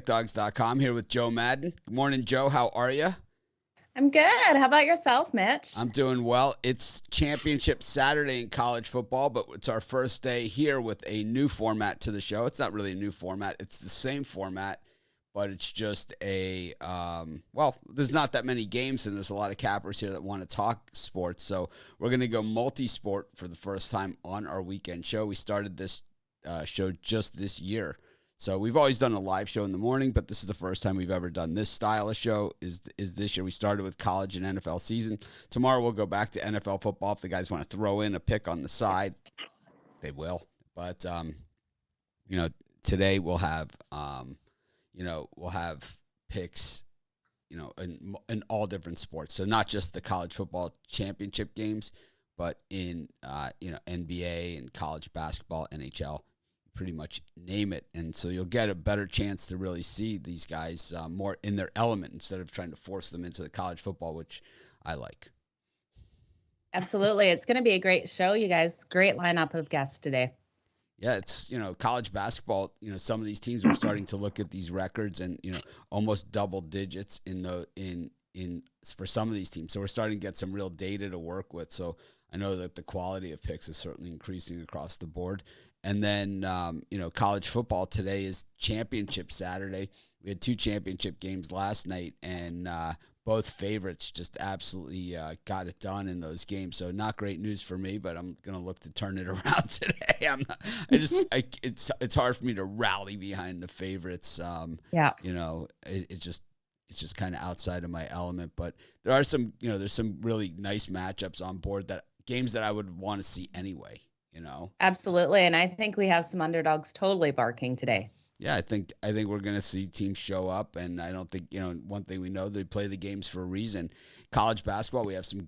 Dogs.com here with Joe Madden. Good morning, Joe. How are you? I'm good. How about yourself, Mitch? I'm doing well. It's championship Saturday in college football, but it's our first day here with a new format to the show. It's not really a new format. It's the same format, but it's just there's not that many games, and there's a lot of cappers here that want to talk sports. So we're going to go multi-sport for the first time on our weekend show. We started this show just this year. So we've always done a live show in the morning, but this is the first time we've ever done this style of show is this year. We started with college and NFL season. Tomorrow we'll go back to NFL football. If the guys want to throw in a pick on the side, they will. But, today we'll have, picks, in all different sports. So not just the college football championship games, but in, NBA and college basketball, NHL. Pretty much name it. And so you'll get a better chance to really see these guys more in their element instead of trying to force them into the college football, which I like. Absolutely. It's going to be a great show, you guys. Great lineup of guests today. Yeah, it's, college basketball, some of these teams are starting to look at these records and, almost double digits for some of these teams. So we're starting to get some real data to work with. So I know that the quality of picks is certainly increasing across the board. And then, college football today is championship Saturday. We had 2 championship games last night, and both favorites just absolutely got it done in those games. So not great news for me, but I'm going to look to turn it around today. It's hard for me to rally behind the favorites. It's just kind of outside of my element. But there are there's some really nice matchups on board, that games that I would want to see anyway. Absolutely. And I think we have some underdogs totally barking today. Yeah, I think we're going to see teams show up, and I don't think, one thing we know, they play the games for a reason. College basketball, we have some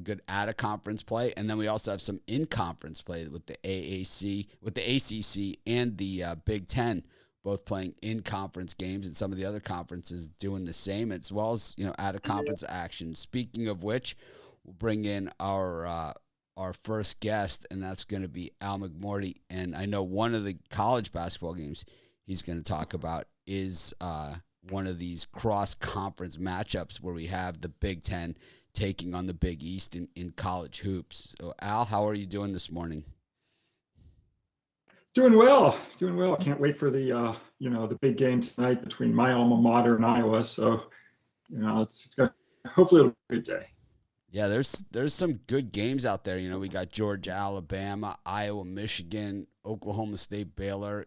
good out-of-conference play, and then we also have some in-conference play with the AAC, with the ACC and the Big Ten, both playing in-conference games, and some of the other conferences doing the same, as well as, out-of-conference action. Speaking of which, we'll bring in our first guest, and that's going to be Al McMorty. And I know one of the college basketball games he's going to talk about is one of these cross-conference matchups where we have the Big Ten taking on the Big East in college hoops. So, Al, how are you doing this morning? Doing well. Can't wait for the the big game tonight between my alma mater and Iowa. So, it's got, hopefully it'll be a good day. Yeah, there's some good games out there. We got Georgia, Alabama, Iowa, Michigan, Oklahoma State, Baylor,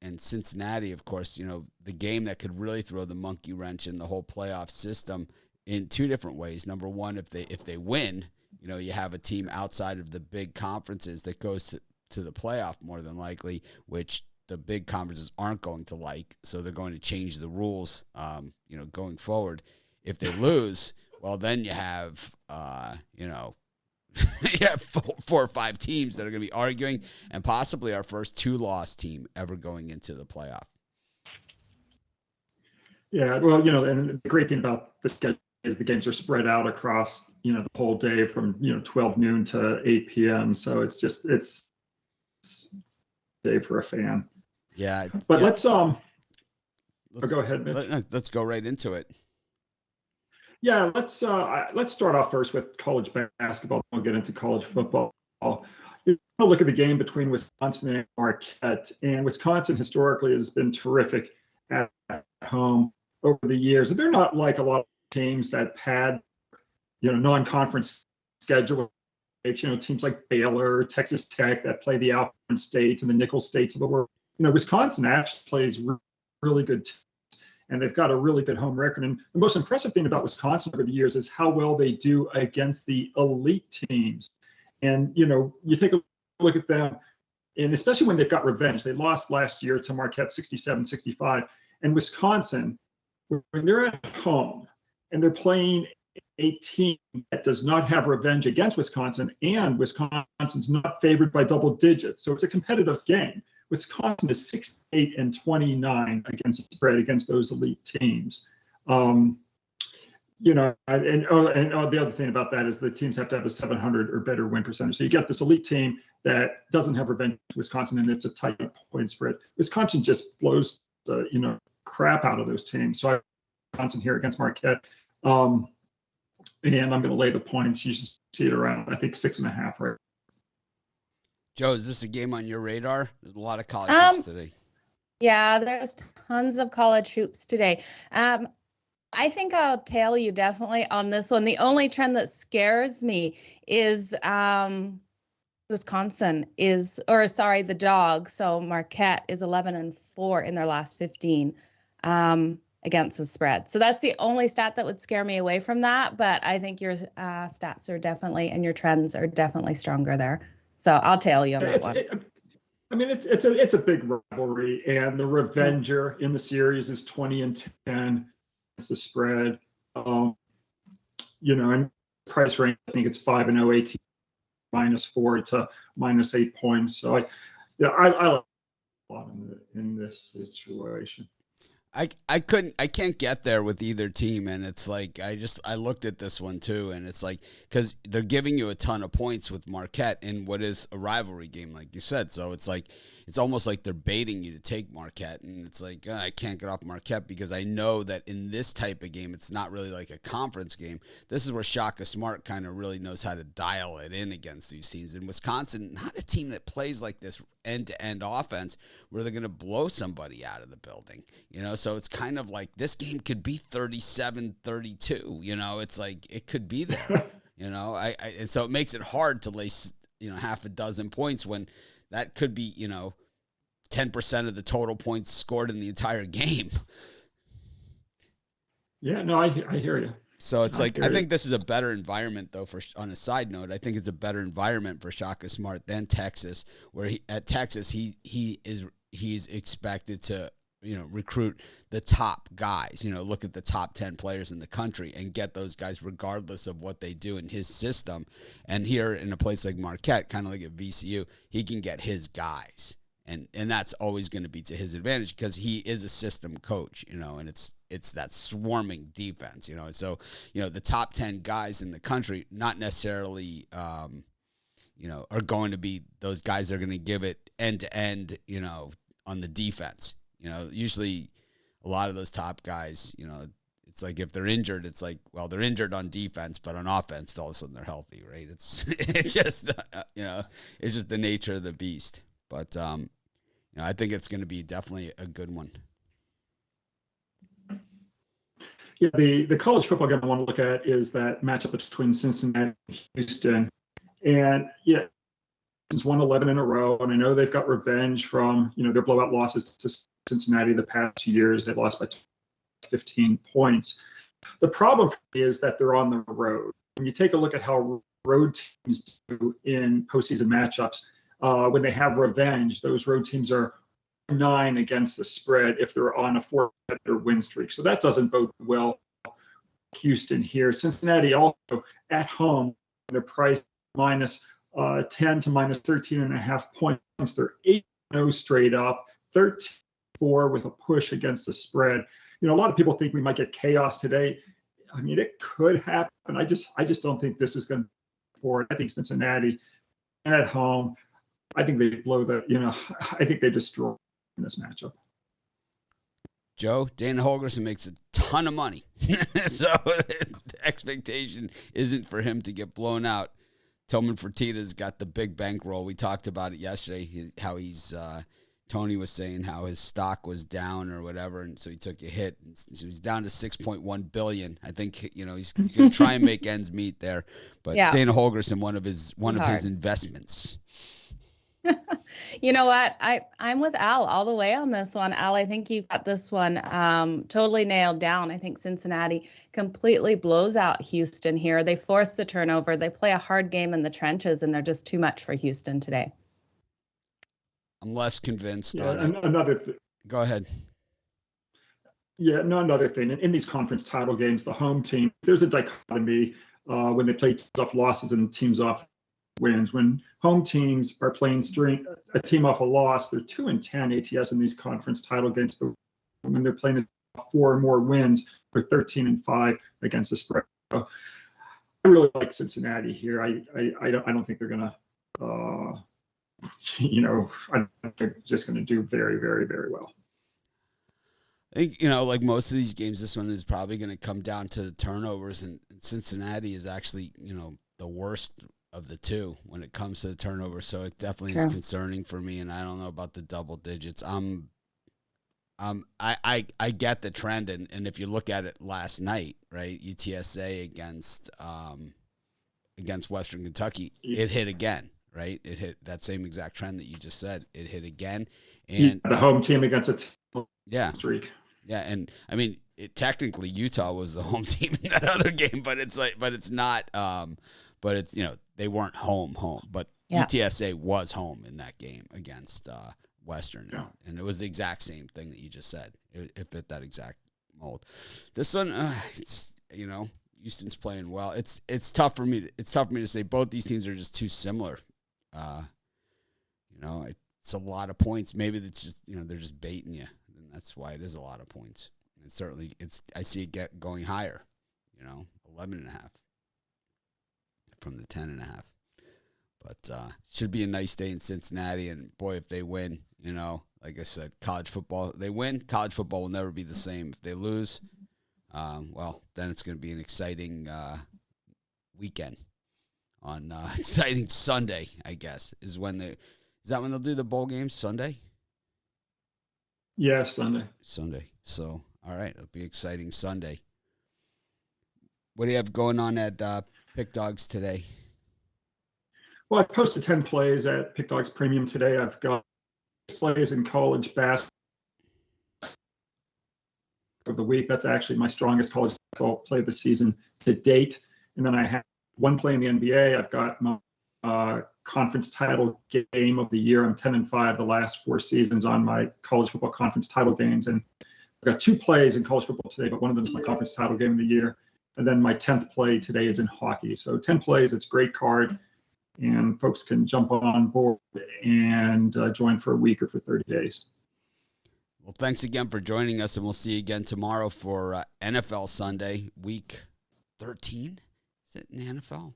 and Cincinnati, of course, the game that could really throw the monkey wrench in the whole playoff system in 2 different ways. Number one, if they win, you have a team outside of the big conferences that goes to the playoff more than likely, which the big conferences aren't going to like. So they're going to change the rules, going forward. If they lose, well, then you have, you have 4 or 5 teams that are going to be arguing, and possibly our first 2-loss team ever going into the playoff. Yeah, well, and the great thing about this schedule is the games are spread out across, the whole day from, 12 noon to 8 p.m. So it's day for a fan. Yeah. But let's go ahead, Mitch. Let's go right into it. Yeah, let's start off first with college basketball. We'll get into college football. Look at the game between Wisconsin and Marquette. And Wisconsin historically has been terrific at home over the years. And they're not like a lot of teams that had, non-conference schedule. Teams like Baylor, Texas Tech that play the Alcorn states and the nickel states of the world. Wisconsin actually plays really good teams. And they've got a really good home record. And the most impressive thing about Wisconsin over the years is how well they do against the elite teams. And, you take a look at them, and especially when they've got revenge. They lost last year to Marquette 67-65. And Wisconsin, when they're at home and they're playing a team that does not have revenge against Wisconsin, and Wisconsin's not favored by double digits. So it's a competitive game. Wisconsin is 68-29 against the spread against those elite teams. And the other thing about that is the teams have to have a 700 or better win percentage. So you get this elite team that doesn't have revenge Wisconsin, and it's a tight point spread. Wisconsin just blows the crap out of those teams. So I have Wisconsin here against Marquette. And I'm going to lay the points. You should see it around, I think, 6.5, right? Joe, is this a game on your radar? There's a lot of college hoops today. Yeah, there's tons of college hoops today. I think I'll tail you definitely on this one. The only trend that scares me is Wisconsin the dog. So Marquette is 11-4 in their last 15 against the spread. So that's the only stat that would scare me away from that. But I think your stats are definitely, and your trends are definitely stronger there. So I'll tail you on that one. It's a big rivalry, and the revenger in the series is 20-10. It's the spread. And price range, I think it's 5-0 AT -4 to -8 points. So I like a lot in this situation. I can't get there with either team, and it's like I looked at this one too, and it's like because they're giving you a ton of points with Marquette in what is a rivalry game, like you said. So it's like it's almost like they're baiting you to take Marquette, and it's like I can't get off Marquette because I know that in this type of game, it's not really like a conference game. This is where Shaka Smart kind of really knows how to dial it in against these teams. And Wisconsin, not a team that plays like this end-to-end offense where they're going to blow somebody out of the building, so it's kind of like this game could be 37-32, it's like it could be there, and so it makes it hard to lay, half a dozen points when that could be, 10% of the total points scored in the entire game. Yeah, no, I hear you. So it's I think this is a better environment, though. On a side note, I think it's a better environment for Shaka Smart than Texas, where at Texas he's expected to recruit the top guys. Look at the top 10 players in the country and get those guys regardless of what they do in his system. And here in a place like Marquette, kind of like at VCU, he can get his guys, and that's always going to be to his advantage because he is a system coach. And it's that swarming defense, and so, the top 10 guys in the country, not necessarily, are going to be those guys that are going to give it end to end, on the defense. Usually a lot of those top guys, it's like if they're injured, it's like, well, they're injured on defense, but on offense, all of a sudden they're healthy, right? It's just, it's just the nature of the beast. But, I think it's going to be definitely a good one. Yeah, the college football game I want to look at is that matchup between Cincinnati and Houston. And yeah, it's won 11 in a row, and I know they've got revenge from, their blowout losses to Cincinnati the past 2 years. They've lost by 15 points. The problem for me is that they're on the road. When you take a look at how road teams do in postseason matchups, when they have revenge, those road teams are 9 against the spread if they're on a 4-better win streak. So that doesn't bode well. Houston here. Cincinnati also at home, they're priced minus 10 to minus 13.5 points. They're 8-0 straight up, 13-4 with a push against the spread. A lot of people think we might get chaos today. I mean, it could happen. I just don't think this is going to be forward. I think Cincinnati at home, I think they blow I think they destroy in this matchup. Joe, Dana Holgerson makes a ton of money. So the expectation isn't for him to get blown out. Tillman Fertitta's got the big bankroll. We talked about it yesterday, how he's Tony was saying how his stock was down or whatever, and so he took a hit. And so he's down to $6.1 billion. I think he's going to try and make ends meet there. But yeah. Dana Holgerson, one of his investments. You know what? I'm with Al all the way on this one. Al, I think you got this one totally nailed down. I think Cincinnati completely blows out Houston here. They force the turnover. They play a hard game in the trenches, and they're just too much for Houston today. I'm less convinced. Another thing. Go ahead. Yeah, no, another thing. In these conference title games, the home team, there's a dichotomy when they play teams off losses and teams off wins. When home teams are playing a team off a loss, they're 2-10 ATS in these conference title games. But when they're playing 4 or more wins, they're 13-5 against the spread. So I really like Cincinnati here. I don't think they're going to, I think they're just going to do very, very, very well. I think, like most of these games, this one is probably going to come down to the turnovers, and Cincinnati is actually, the worst of the two when it comes to the turnovers. So it definitely is concerning for me, and I don't know about the double digits. I get the trend, and if you look at it last night, right, UTSA against Western Kentucky, it hit again, right? It hit that same exact trend that you just said. It hit again, and the home team against a streak. Yeah, and I mean, technically Utah was the home team in that other game, but it's not. But it's they weren't home, but UTSA was home in that game against Western, and it was the exact same thing that you just said. It fit that exact mold. This one, it's Houston's playing well. It's tough for me. It's tough for me to say both these teams are just too similar. It's a lot of points. Maybe it's just they're just baiting you. That's why it is a lot of points. And certainly, I see it going higher, 11.5 from the 10.5. But should be a nice day in Cincinnati. And boy, if they win, like I said, college football. They win, college football will never be the same. If they lose, well, then it's going to be an exciting weekend. On exciting Sunday, I guess, is that when they'll do the bowl games? Sunday. Yeah, Sunday. So, all right, it'll be exciting Sunday. What do you have going on at Pick Dogs today? Well, I posted 10 plays at Pick Dogs Premium today. I've got plays in college basketball of the week. That's actually my strongest college basketball play of the season to date. And then I have one play in the NBA. I've got my conference title game of the year. I'm 10-5 the last 4 seasons on my college football conference title games. And I've got 2 plays in college football today, but one of them is my conference title game of the year. And then my 10th play today is in hockey. So 10 plays, it's a great card. And folks can jump on board and join for a week or for 30 days. Well, thanks again for joining us, and we'll see you again tomorrow for NFL Sunday, week 13. Is it in the NFL?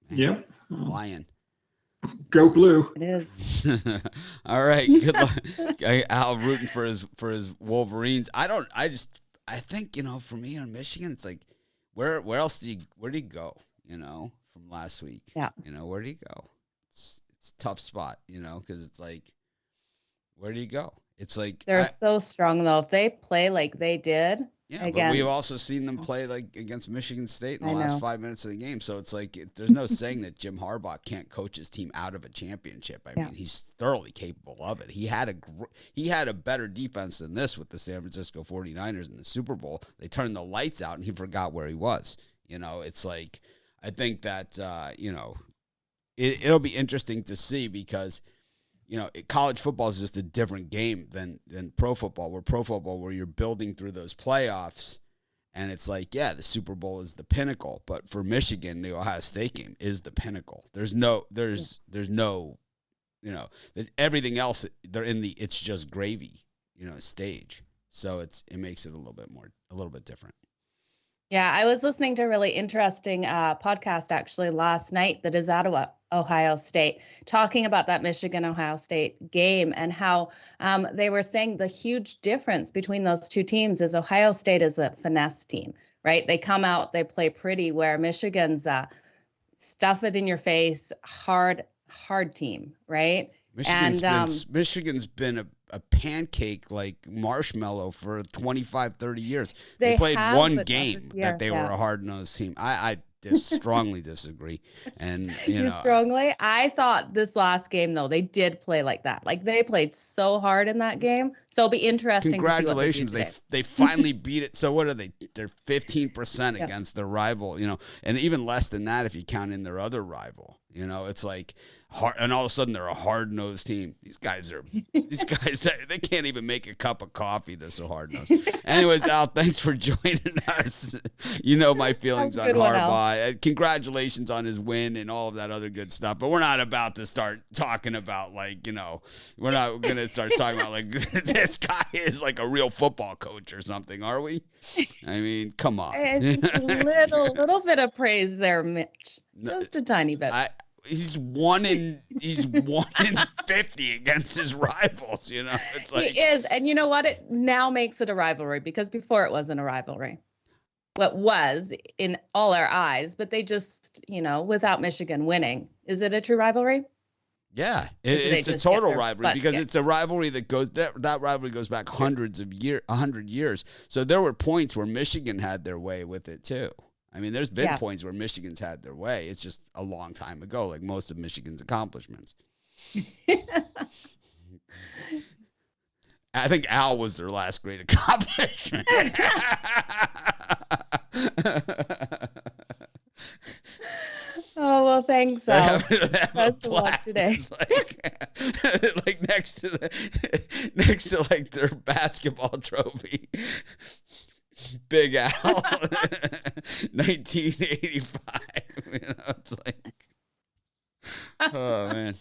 Man, yep. Lion. Go blue. It is. All right. Good luck. Al rooting for his Wolverines. I think, for me on Michigan, it's like, where did he go, from last week? Yeah. Where did he go? It's a tough spot, because it's like, where did he go? It's like they're so strong though. If they play like they did, but we've also seen them play like against Michigan State in the last 5 minutes of the game. So it's like there's no saying that Jim Harbaugh can't coach his team out of a championship. I mean, he's thoroughly capable of it. He had a better defense than this with the San Francisco 49ers in the Super Bowl. They turned the lights out and he forgot where he was. It's like I think that it'll be interesting to see because college football is just a different game than pro football. Where you're building through those playoffs, and it's like, the Super Bowl is the pinnacle. But for Michigan, the Ohio State game is the pinnacle. There's no, everything else. They're in the it's just gravy, stage. So it makes it a little bit different. Yeah, I was listening to a really interesting podcast actually last night that is out of Ohio State, talking about that Michigan-Ohio State game and how they were saying the huge difference between those two teams is Ohio State is a finesse team, right? They come out, they play pretty, where Michigan's stuff it in your face, hard team, right? Michigan's been a pancake like marshmallow for 25, 30 years. They played one game that they were a hard-nosed team. I strongly disagree. And you strongly? I thought this last game though, they did play like that. Like they played so hard in that game. So it'll be interesting. Congratulations. They finally beat it. So what are they? They're 15% against their rival, and even less than that if you count in their other rival. It's like hard, and all of a sudden they're a hard-nosed team. These guys, they can't even make a cup of coffee. They're so hard-nosed. Anyways, Al, thanks for joining us. My feelings on Harbaugh. Congratulations on his win and all of that other good stuff. But we're not about to start talking about we're not going to start talking about this guy is like a real football coach or something, are we? I mean, come on. A little bit of praise there, Mitch. Just a tiny bit. he's 1-50 against his rivals. You know, it's like he is, and you know what? It now makes it a rivalry because before it wasn't a rivalry. What was in all our eyes, but they just, without Michigan winning, is it a true rivalry? Yeah, it's a total rivalry because it's a rivalry that goes that rivalry goes back 100 years. So there were points where Michigan had their way with it too. I mean, there's been points where Michigan's had their way. It's just a long time ago, like most of Michigan's accomplishments. I think Al was their last great accomplishment. Oh, well, thanks, Al. Best of luck today. Like next to like their basketball trophy. Big Al, 1985. It's like, oh man.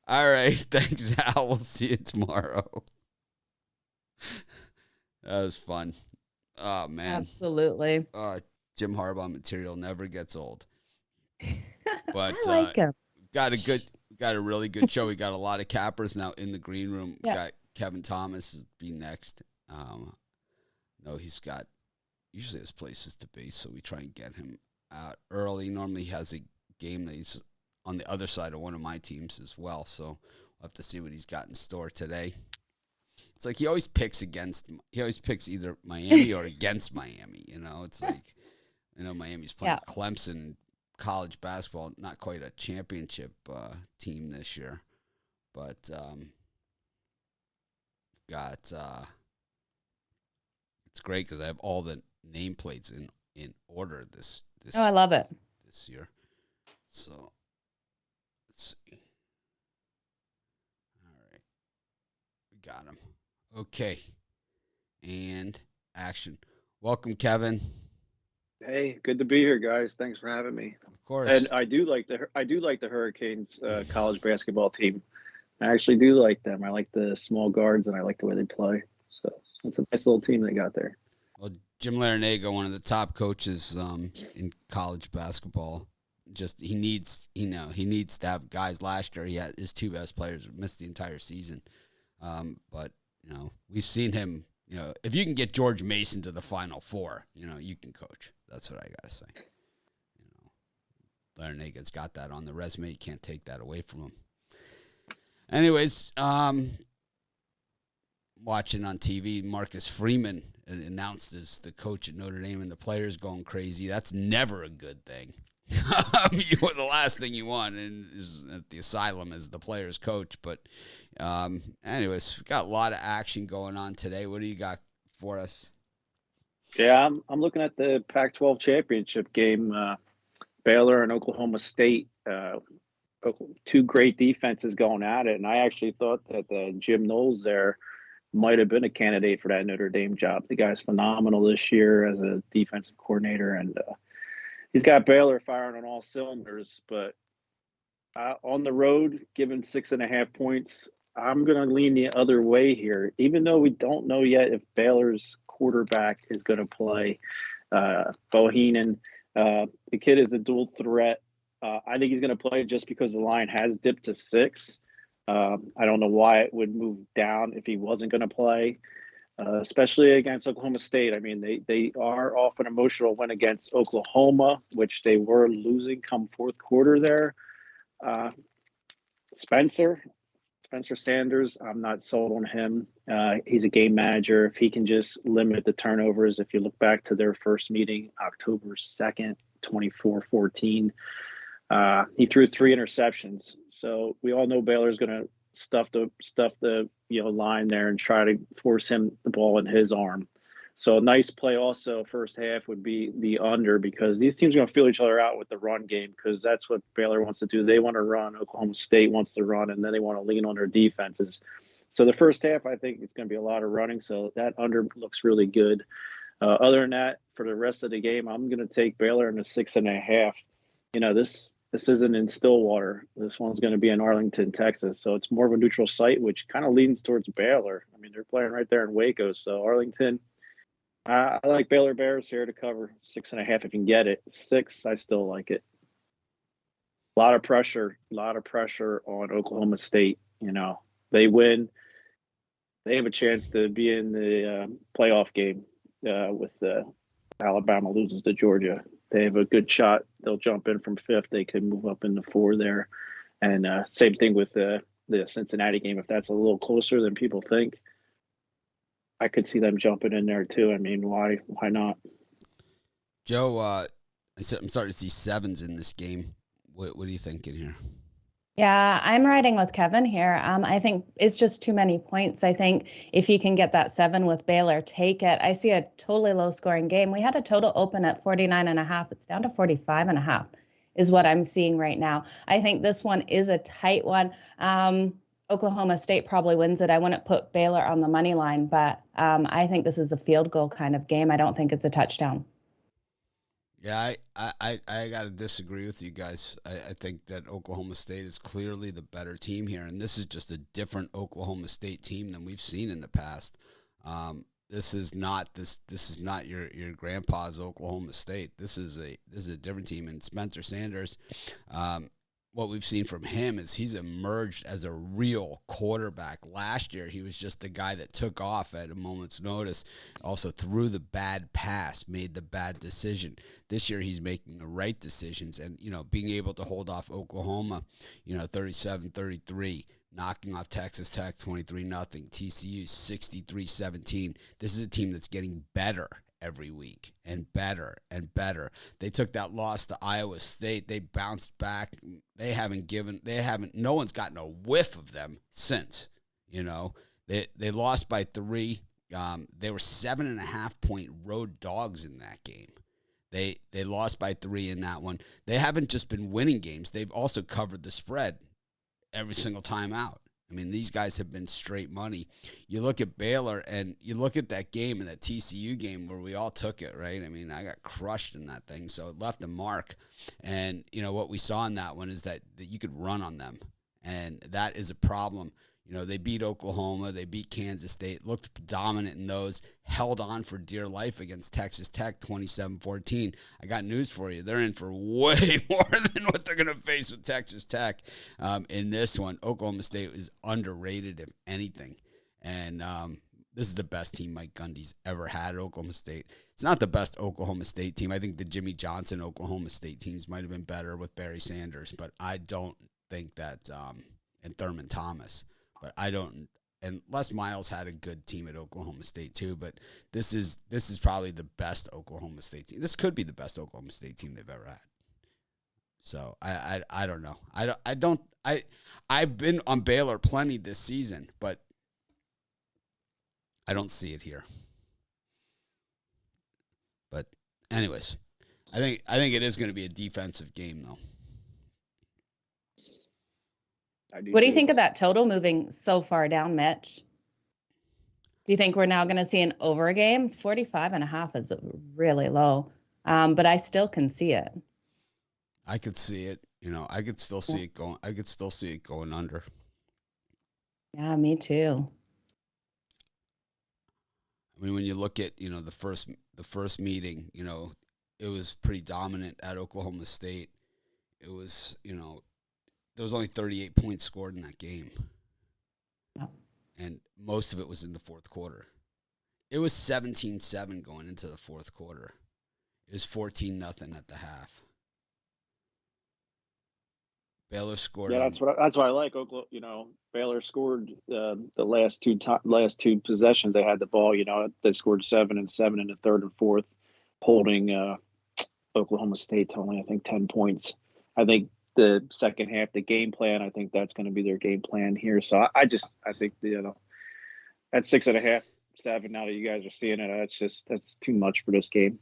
All right, thanks, Al. We'll see you tomorrow. That was fun. Oh man, absolutely. Jim Harbaugh material never gets old. But I like him. Got a really good show. We got a lot of cappers now in the green room. Yeah. Got Kevin Thomas be next. No, he's got usually has places to be, so we try and get him out early. Normally he has a game that he's on the other side of one of my teams as well, so we'll have to see what he's got in store today. It's like he always picks either Miami or against Miami. It's like, Miami's playing Clemson college basketball, not quite a championship team this year, but it's great because I have all the nameplates in order this I love it this year. So let's see. All right, we got him. Okay, and action. Welcome, Kevin. Hey, good to be here, guys. Thanks for having me. Of course. And I do like the Hurricanes college basketball team. I actually do like them. I like the small guards, and I like the way they play. So it's a nice little team they got there. Well, Jim Larinaga, one of the top coaches in college basketball, he needs to have guys. Last year, he had his two best players missed the entire season. But we've seen him. If you can get George Mason to the Final Four, you can coach. That's what I gotta say. Larinaga's got that on the resume. You can't take that away from him. Anyways, watching on TV, Marcus Freeman announced as the coach at Notre Dame, and the players going crazy. That's never a good thing. The last thing you want is at the asylum as the player's coach. But anyways, we've got a lot of action going on today. What do you got for us? Yeah, I'm looking at the Pac-12 championship game, Baylor and Oklahoma State. Two great defenses going at it, and I actually thought that Jim Knowles there might have been a candidate for that Notre Dame job. The guy's phenomenal this year as a defensive coordinator, and he's got Baylor firing on all cylinders. But on the road, given 6.5 points, I'm going to lean the other way here, even though we don't know yet if Baylor's quarterback is going to play. Bohinen, the kid is a dual threat. I think he's going to play just because the line has dipped to 6. I don't know why it would move down if he wasn't going to play, especially against Oklahoma State. I mean, they are off an emotional win against Oklahoma, which they were losing come fourth quarter there. Spencer Sanders, I'm not sold on him. He's a game manager. If he can just limit the turnovers, if you look back to their first meeting, October 2nd, 24-14, he threw 3 interceptions. So we all know Baylor's going to stuff the line there and try to force him the ball in his arm. So a nice play also first half would be the under, because these teams are going to feel each other out with the run game, because that's what Baylor wants to do. They want to run. Oklahoma State wants to run, and then they want to lean on their defenses. So the first half, I think it's going to be a lot of running. So that under looks really good. Other than that, for the rest of the game, I'm going to take Baylor in the 6.5. This isn't in Stillwater. This one's going to be in Arlington, Texas. So it's more of a neutral site, which kind of leans towards Baylor. I mean, they're playing right there in Waco. So Arlington, I like Baylor Bears here to cover 6.5 if you can get it. 6, I still like it. A lot of pressure on Oklahoma State. You know, they win, they have a chance to be in the playoff game with Alabama loses to Georgia. They have a good shot. They'll jump in from fifth. They could move up into four there. And same thing with the Cincinnati game. If that's a little closer than people think, I could see them jumping in there too. I mean, why not? Joe, I'm starting to see sevens in this game. What are you thinking here? Yeah, I'm riding with Kevin here. I think it's just too many points. I think if you can get that 7 with Baylor, take it. I see a totally low-scoring game. We had a total open at 49.5. It's down to 45.5 is what I'm seeing right now. I think this one is a tight one. Oklahoma State probably wins it. I wouldn't put Baylor on the money line, but I think this is a field goal kind of game. I don't think it's a touchdown. Yeah, I got to disagree with you guys. I think that Oklahoma State is clearly the better team here, and this is just a different Oklahoma State team than we've seen in the past. This is not your grandpa's Oklahoma State. This is a different team, and Spencer Sanders. What we've seen from him is he's emerged as a real quarterback. Last year, he was just the guy that took off at a moment's notice, also threw the bad pass, made the bad decision. This year, he's making the right decisions and, being able to hold off Oklahoma, 37-33, knocking off Texas Tech 23-0, TCU 63-17. This is a team that's getting better every week and better and better. They took that loss to Iowa State. They bounced back. No one's gotten a whiff of them since, they lost by 3. They were 7.5-point road dogs in that game. They lost by 3 in that one. They haven't just been winning games. They've also covered the spread every single time out. I mean, these guys have been straight money. You look at Baylor and you look at that game and that TCU game where we all took it, right? I mean, I got crushed in that thing, so it left a mark. And, what we saw in that one is that you could run on them, and that is a problem. They beat Oklahoma. They beat Kansas State, looked dominant in those, held on for dear life against Texas Tech 27-14. I got news for you. They're in for way more than what they're going to face with Texas Tech in this one. Oklahoma State is underrated, if anything. And this is the best team Mike Gundy's ever had at Oklahoma State. It's not the best Oklahoma State team. I think the Jimmy Johnson Oklahoma State teams might have been better with Barry Sanders, but I don't think that and Thurman Thomas. But I don't, and Les Miles had a good team at Oklahoma State too. But this is probably the best Oklahoma State team. This could be the best Oklahoma State team they've ever had. So I don't know. I've been on Baylor plenty this season, but I don't see it here. But anyways, I think it is going to be a defensive game though. What do you think of that total moving so far down, Mitch? Do you think we're now going to see an over game? 45.5 is really low, but I still can see it. I could see it. I could still see it going. I could still see it going under. Yeah, me too. I mean, when you look at the first meeting, it was pretty dominant at Oklahoma State. It was there was only 38 points scored in that game. Oh. And most of it was in the fourth quarter. It was 17-7 going into the fourth quarter. It was 14-0 at the half. Baylor scored. Yeah, that's what I like. Oklahoma, Baylor scored the last two possessions they had the ball. They scored 7 and 7 in the third and fourth, holding Oklahoma State to only, I think, 10 points. I think the second half, the game plan, I think that's going to be their game plan here. So I think at 6.5, 7. Now that you guys are seeing it, that's too much for this game.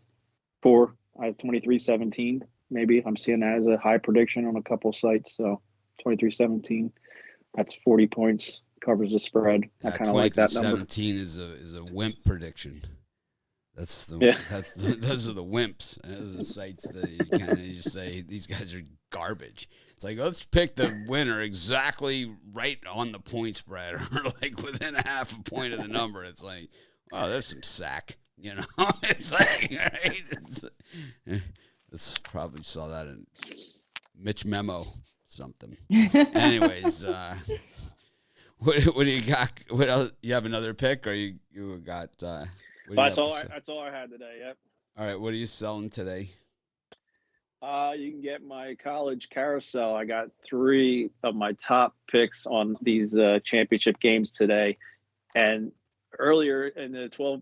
4, I have 23-17. Maybe I'm seeing that as a high prediction on a couple of sites. So 23-17, that's 40 points, covers the spread. I kind of like that number. 17 is a wimp prediction. Those are the wimps. Those are the sites that you kind of just say these guys are garbage. It's like, let's pick the winner exactly right on the point spread, or like within a half a point of the number. It's like, oh, there's some sack. It's like, right? It's probably saw that in Mitch Memo something. Anyways, what do you got? What else? You have another pick, or you got? That's all I had today. Yep. All right. What are you selling today? You can get my college carousel. I got 3 of my top picks on these championship games today. And earlier in the 12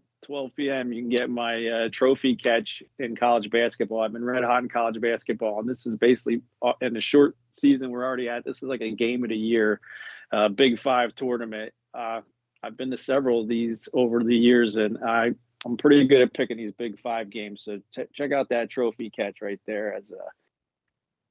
p.m., you can get my trophy catch in college basketball. I've been red hot in college basketball. And this is basically in the short season we're already at. This is like a game of the year, Big 5 tournament. I've been to several of these over the years, and I'm pretty good at picking these Big 5 games. So check out that trophy catch right there as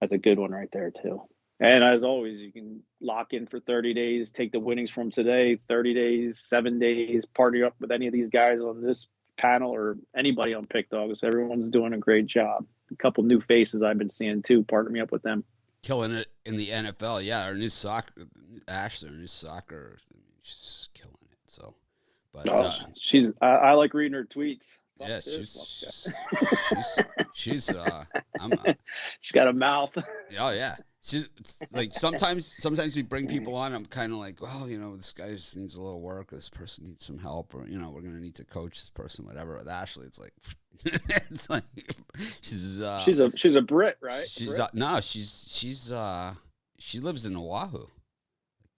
a good one right there too. And as always, you can lock in for 30 days, take the winnings from today, 30 days, 7 days, party up with any of these guys on this panel or anybody on Pick Dogs. Everyone's doing a great job. A couple new faces I've been seeing too, partner me up with them. Killing it in the NFL. Yeah, our new soccer, Ashley, our new soccer, she's killing it. So. But I like reading her tweets. Yeah, she's she's got a mouth. Oh yeah. She's like sometimes we bring people on. I'm kind of like, well, this guy just needs a little work. Or this person needs some help, or we're gonna need to coach this person, whatever. With Ashley, it's like, it's like she's a Brit, right? She's Brit? She lives in Oahu,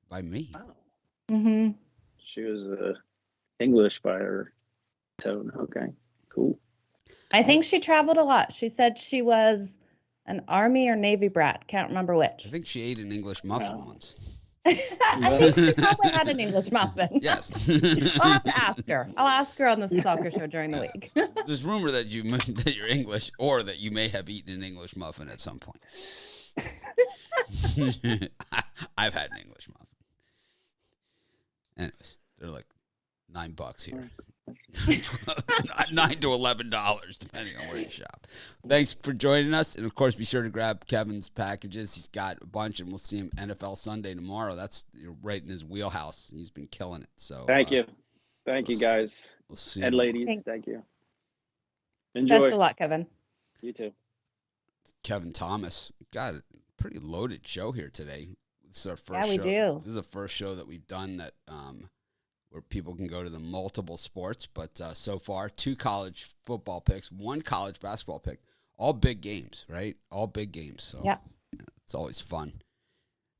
by me. Oh. Mm-hmm. She was English by her tone. Okay, cool. I think she traveled a lot. She said she was an Army or Navy brat. Can't remember which. I think she ate an English muffin once. I think she probably had an English muffin. Yes. I'll have to ask her. I'll ask her on the soccer show during the week. There's rumor that you're English, or that you may have eaten an English muffin at some point. I've had an English muffin. Anyways, they're like $9 here. $9 to $11, depending on where you shop. Thanks for joining us, and of course, be sure to grab Kevin's packages. He's got a bunch, and we'll see him NFL Sunday tomorrow. You're right in his wheelhouse. He's been killing it. So thank you guys. We'll see and you. Ladies. Thank you. Enjoy. Best of luck, Kevin. You too. Kevin Thomas. Got a pretty loaded show here today. This is our first show. Yeah, we do. This is the first show that we've done that where people can go to the multiple sports. But so far, 2 college football picks, 1 college basketball pick. All big games, right? All big games. So yeah, it's always fun.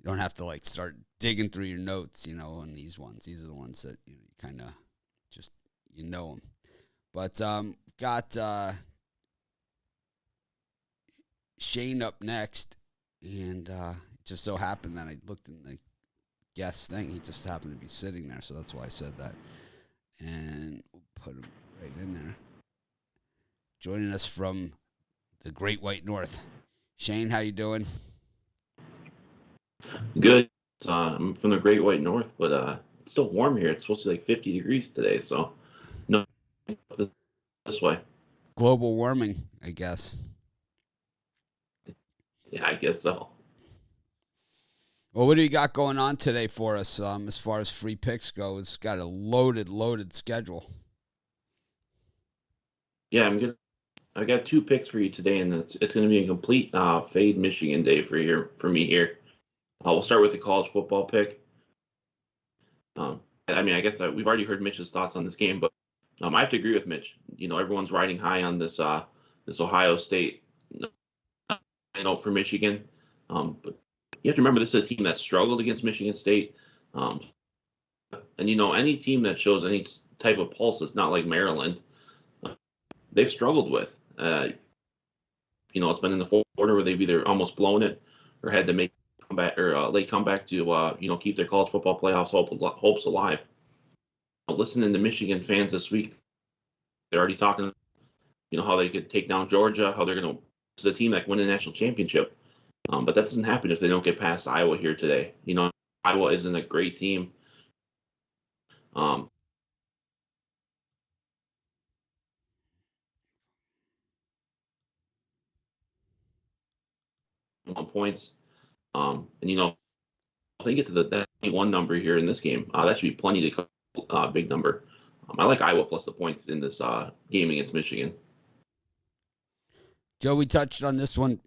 You don't have to start digging through your notes, on these ones. These are the ones that you kind of just them. But got Shane up next, and just so happened that I looked in the guest thing. He just happened to be sitting there, so that's why I said that. And we'll put him right in there. Joining us from the Great White North. Shane, how you doing? Good. I'm from the Great White North, but it's still warm here. It's supposed to be like 50 degrees today, so no, this way. Global warming, I guess. Yeah, I guess so. Well, what do you got going on today for us as far as free picks go? It's got a loaded schedule. Yeah, I got 2 picks for you today, and it's going to be a complete fade Michigan day for me here. We'll start with the college football pick. I guess we've already heard Mitch's thoughts on this game, but I have to agree with Mitch. Everyone's riding high on this Ohio State. For Michigan, but you have to remember this is a team that struggled against Michigan State, and any team that shows any type of pulse that's not like Maryland, they've struggled with. It's been in the fourth quarter where they've either almost blown it or had to make comeback or late comeback to keep their college football playoffs hopes alive. Listening to Michigan fans this week, they're already talking, how they could take down Georgia, how they're going to. This is a team that can win the national championship, but that doesn't happen if they don't get past Iowa here today. Iowa isn't a great team. Points, and if they get to that 21 number here in this game, that should be plenty to cover big number. I like Iowa plus the points in this game against Michigan. Joe, we touched on this one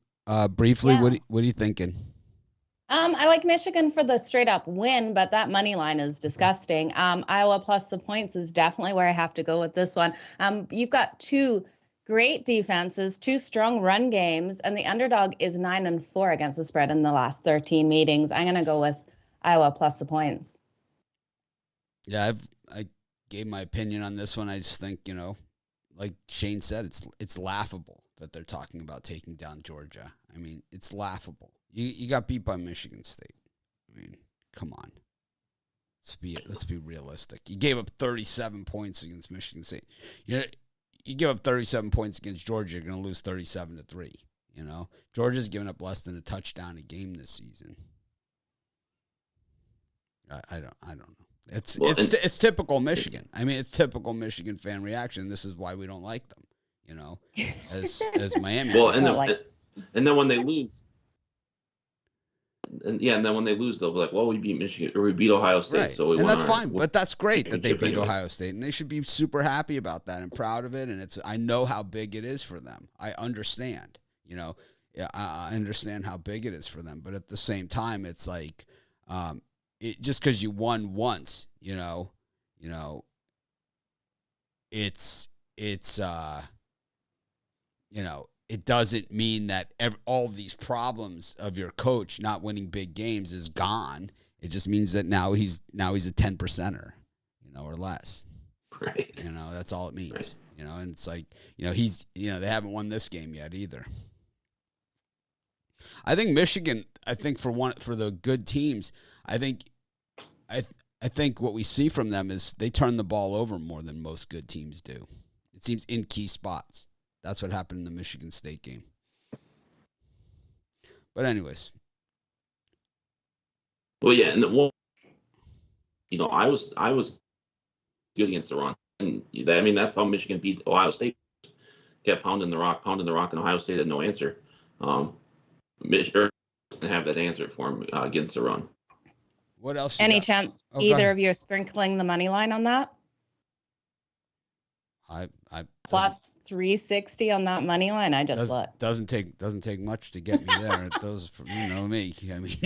Briefly, Yeah. what are you thinking? I like Michigan for the straight up win, but that money line is disgusting. Iowa plus the points is definitely where I have to go with this one. You've got two great defenses, two strong run games, and the underdog is 9-4 against the spread in the last 13 meetings. I'm going to go with Iowa plus the points. Yeah, I gave my opinion on this one. I just think, like Shane said, it's laughable that they're talking about taking down Georgia. I mean, it's laughable. You got beat by Michigan State. I mean, come on. Let's be realistic. You gave up 37 points against Michigan State. You give up 37 points against Georgia, you're going to lose 37-3. Georgia's given up less than a touchdown a game this season. I don't know. It's typical Michigan. I mean, it's typical Michigan fan reaction. This is why we don't like them. As Miami. Well, and then when they lose. And then when they lose, they'll be like, "Well, we beat Michigan or we beat Ohio State." Right. So and that's fine, but that's great that they beat anyway. Ohio State, and they should be super happy about that and proud of it. And I know how big it is for them. I understand. I understand how big it is for them, but at the same time, it's like, just because you won once, it doesn't mean that all these problems of your coach not winning big games is gone. It just means that now he's a 10%er, or less. Right. That's all it means. Right. And it's like, they haven't won this game yet either. I think Michigan, for the good teams, I think what we see from them is they turn the ball over more than most good teams do. It seems in key spots. That's what happened in the Michigan State game. But anyways. Well, yeah, and I was good against the run, and that's how Michigan beat Ohio State. Kept pounding the rock, and Ohio State had no answer. Michigan didn't have that answer for him against the run. What else? Any chance either of you are sprinkling the money line on that? I plus 360 on that money line. I just looked. Doesn't take much to get me there. Those, me. I mean,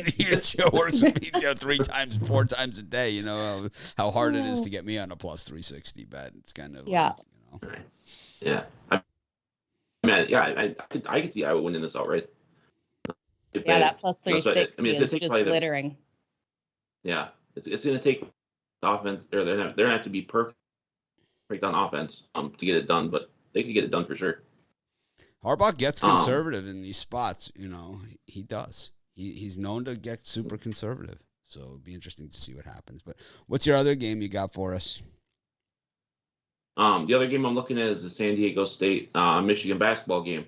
Joe works with me 3 times, 4 times a day. How hard it is to get me on a plus 360 bet. It's kind of yeah. Right. Yeah. I could see Iowa winning this outright. That plus 360 is just glittering. Yeah, it's going to take offense, or they're going to have to be perfect on offense to get it done, but they could get it done for sure. Harbaugh gets conservative in these spots. He does. He's known to get super conservative. So it'd be interesting to see what happens. But what's your other game you got for us? The other game I'm looking at is the San Diego State Michigan basketball game,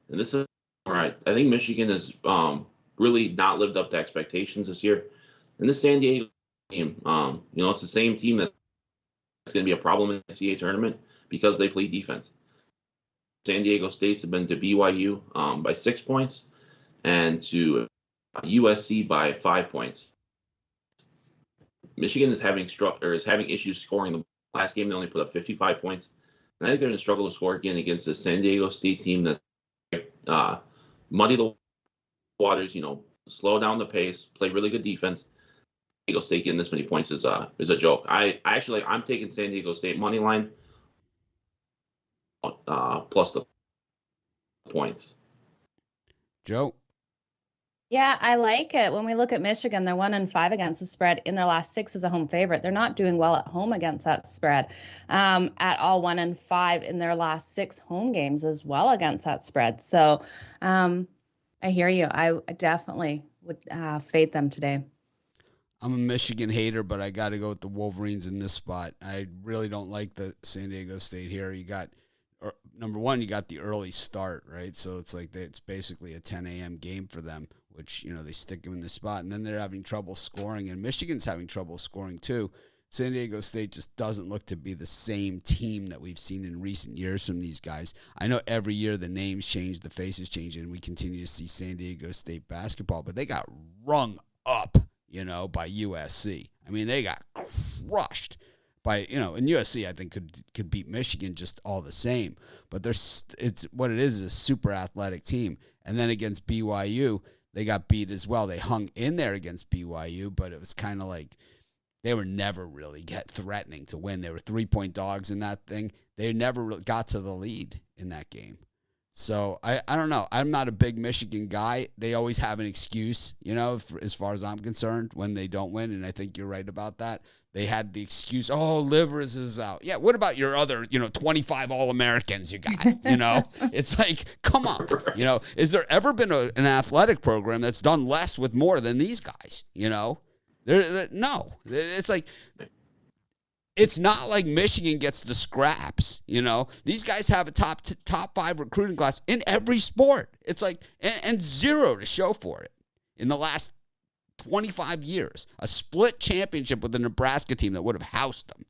and this is all right. I think Michigan has really not lived up to expectations this year. And this San Diego team, it's the same team that's going to be a problem in the NCAA tournament because they play defense. San Diego State's have been to BYU by 6 points and to USC by 5 points. Michigan is having issues scoring. The last game they only put up 55 points, and I think they're going to struggle to score again against the San Diego State team that muddy the waters. Slow down the pace, play really good defense. San Diego State getting this many points is a joke. I'm taking San Diego State money line plus the points. Joe? Yeah, I like it. When we look at Michigan, they're 1-5 against the spread in their last 6 as a home favorite. They're not doing well at home against that spread at all. 1-5 in their last 6 home games as well against that spread. So I hear you. I definitely would fade them today. I'm a Michigan hater, but I got to go with the Wolverines in this spot. I really don't like the San Diego State here. You got, number one, you got the early start, right? So it's like it's basically a 10 a.m. game for them, which, they stick them in the spot. And then they're having trouble scoring, and Michigan's having trouble scoring too. San Diego State just doesn't look to be the same team that we've seen in recent years from these guys. I know every year the names change, the faces change, and we continue to see San Diego State basketball, but they got rung up, by USC. I mean, they got crushed by, and USC I think could beat Michigan just all the same. But it's what it is a super athletic team. And then against BYU, they got beat as well. They hung in there against BYU, but it was kind of like they were never really threatening to win. They were 3-point dogs in that thing. They never really got to the lead in that game. So I don't know. I'm not a big Michigan guy. They always have an excuse, as far as I'm concerned, when they don't win. And I think you're right about that. They had the excuse, Livers is out. Yeah, what about your other, 25 All-Americans you got? It's like, come on. Is there ever been an athletic program that's done less with more than these guys? No. It's like, it's not like Michigan gets the scraps, These guys have a top 5 recruiting class in every sport. It's like, and zero to show for it in the last 25 years. A split championship with the Nebraska team that would have housed them,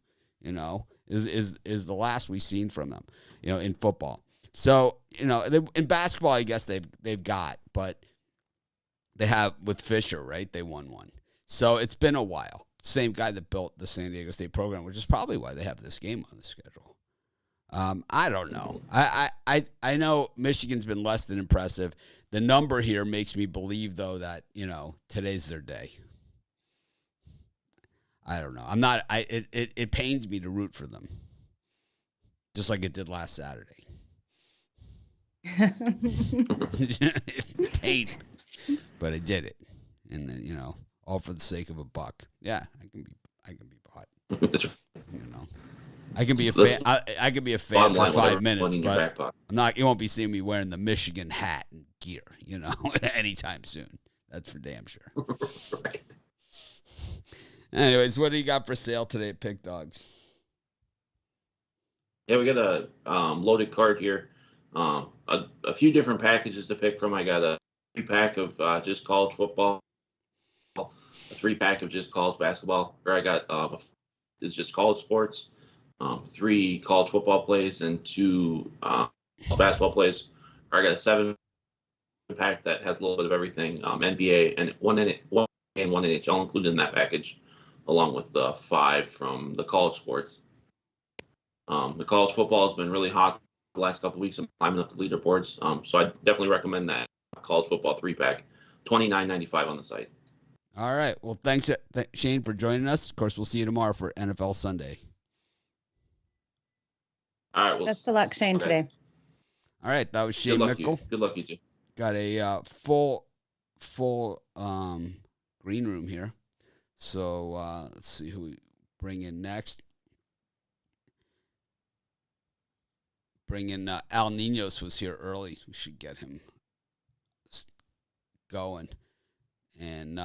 is the last we've seen from them, in football. So, in basketball, I guess they've got, but they have with Fisher, right? They won one. So it's been a while. Same guy that built the San Diego State program, which is probably why they have this game on the schedule. I don't know. I know Michigan's been less than impressive. The number here makes me believe, though, that, today's their day. I don't know. It pains me to root for them. Just like it did last Saturday. It pained me. But I did it. And then, all for the sake of a buck. Yeah, I can be bought. I can be a fan. I can be a fan for 5 minutes, but I'm not. You won't be seeing me wearing the Michigan hat and gear, anytime soon. That's for damn sure. Right. Anyways, what do you got for sale today at Pick Dogs? Yeah, we got a loaded card here. A few different packages to pick from. I got a 3-pack of just college football, a 3-pack of just college basketball, or I got is just college sports, 3 college football plays, and 2 basketball plays. Or I got a 7-pack that has a little bit of everything, NBA and one NHL included in that package, along with the 5 from the college sports. The college football has been really hot the last couple of weeks. I'm climbing up the leaderboards, so I definitely recommend that college football 3-pack, $29.95 on the site. All right. Well, thanks, Shane, for joining us. Of course, we'll see you tomorrow for NFL Sunday. All right. Well, best of luck, Shane, today. All right. That was Shane Mickle. Good luck, you two. Got a full green room here. So let's see who we bring in next. Bring in Al Ninos was here early. We should get him going. And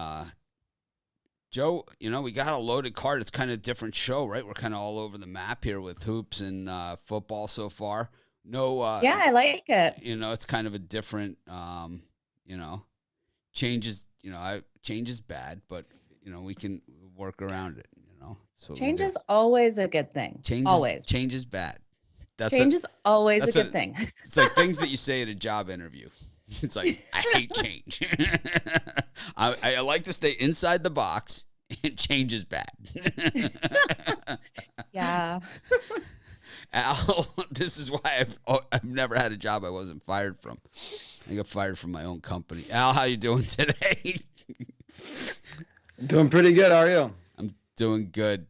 Joe, we got a loaded card. It's kind of a different show, right? We're kind of all over the map here with hoops and football so far. No. Yeah, I like it. It's kind of a different, changes. Change is bad, but we can work around it. So change is always a good thing. Change is bad. Change is always a good thing. It's like things that you say at a job interview. It's like, I hate change. I like to stay inside the box, and change is bad. Yeah. Al, this is why I've never had a job I wasn't fired from. I got fired from my own company. Al, how you doing today? Doing pretty good. How are you? I'm doing good.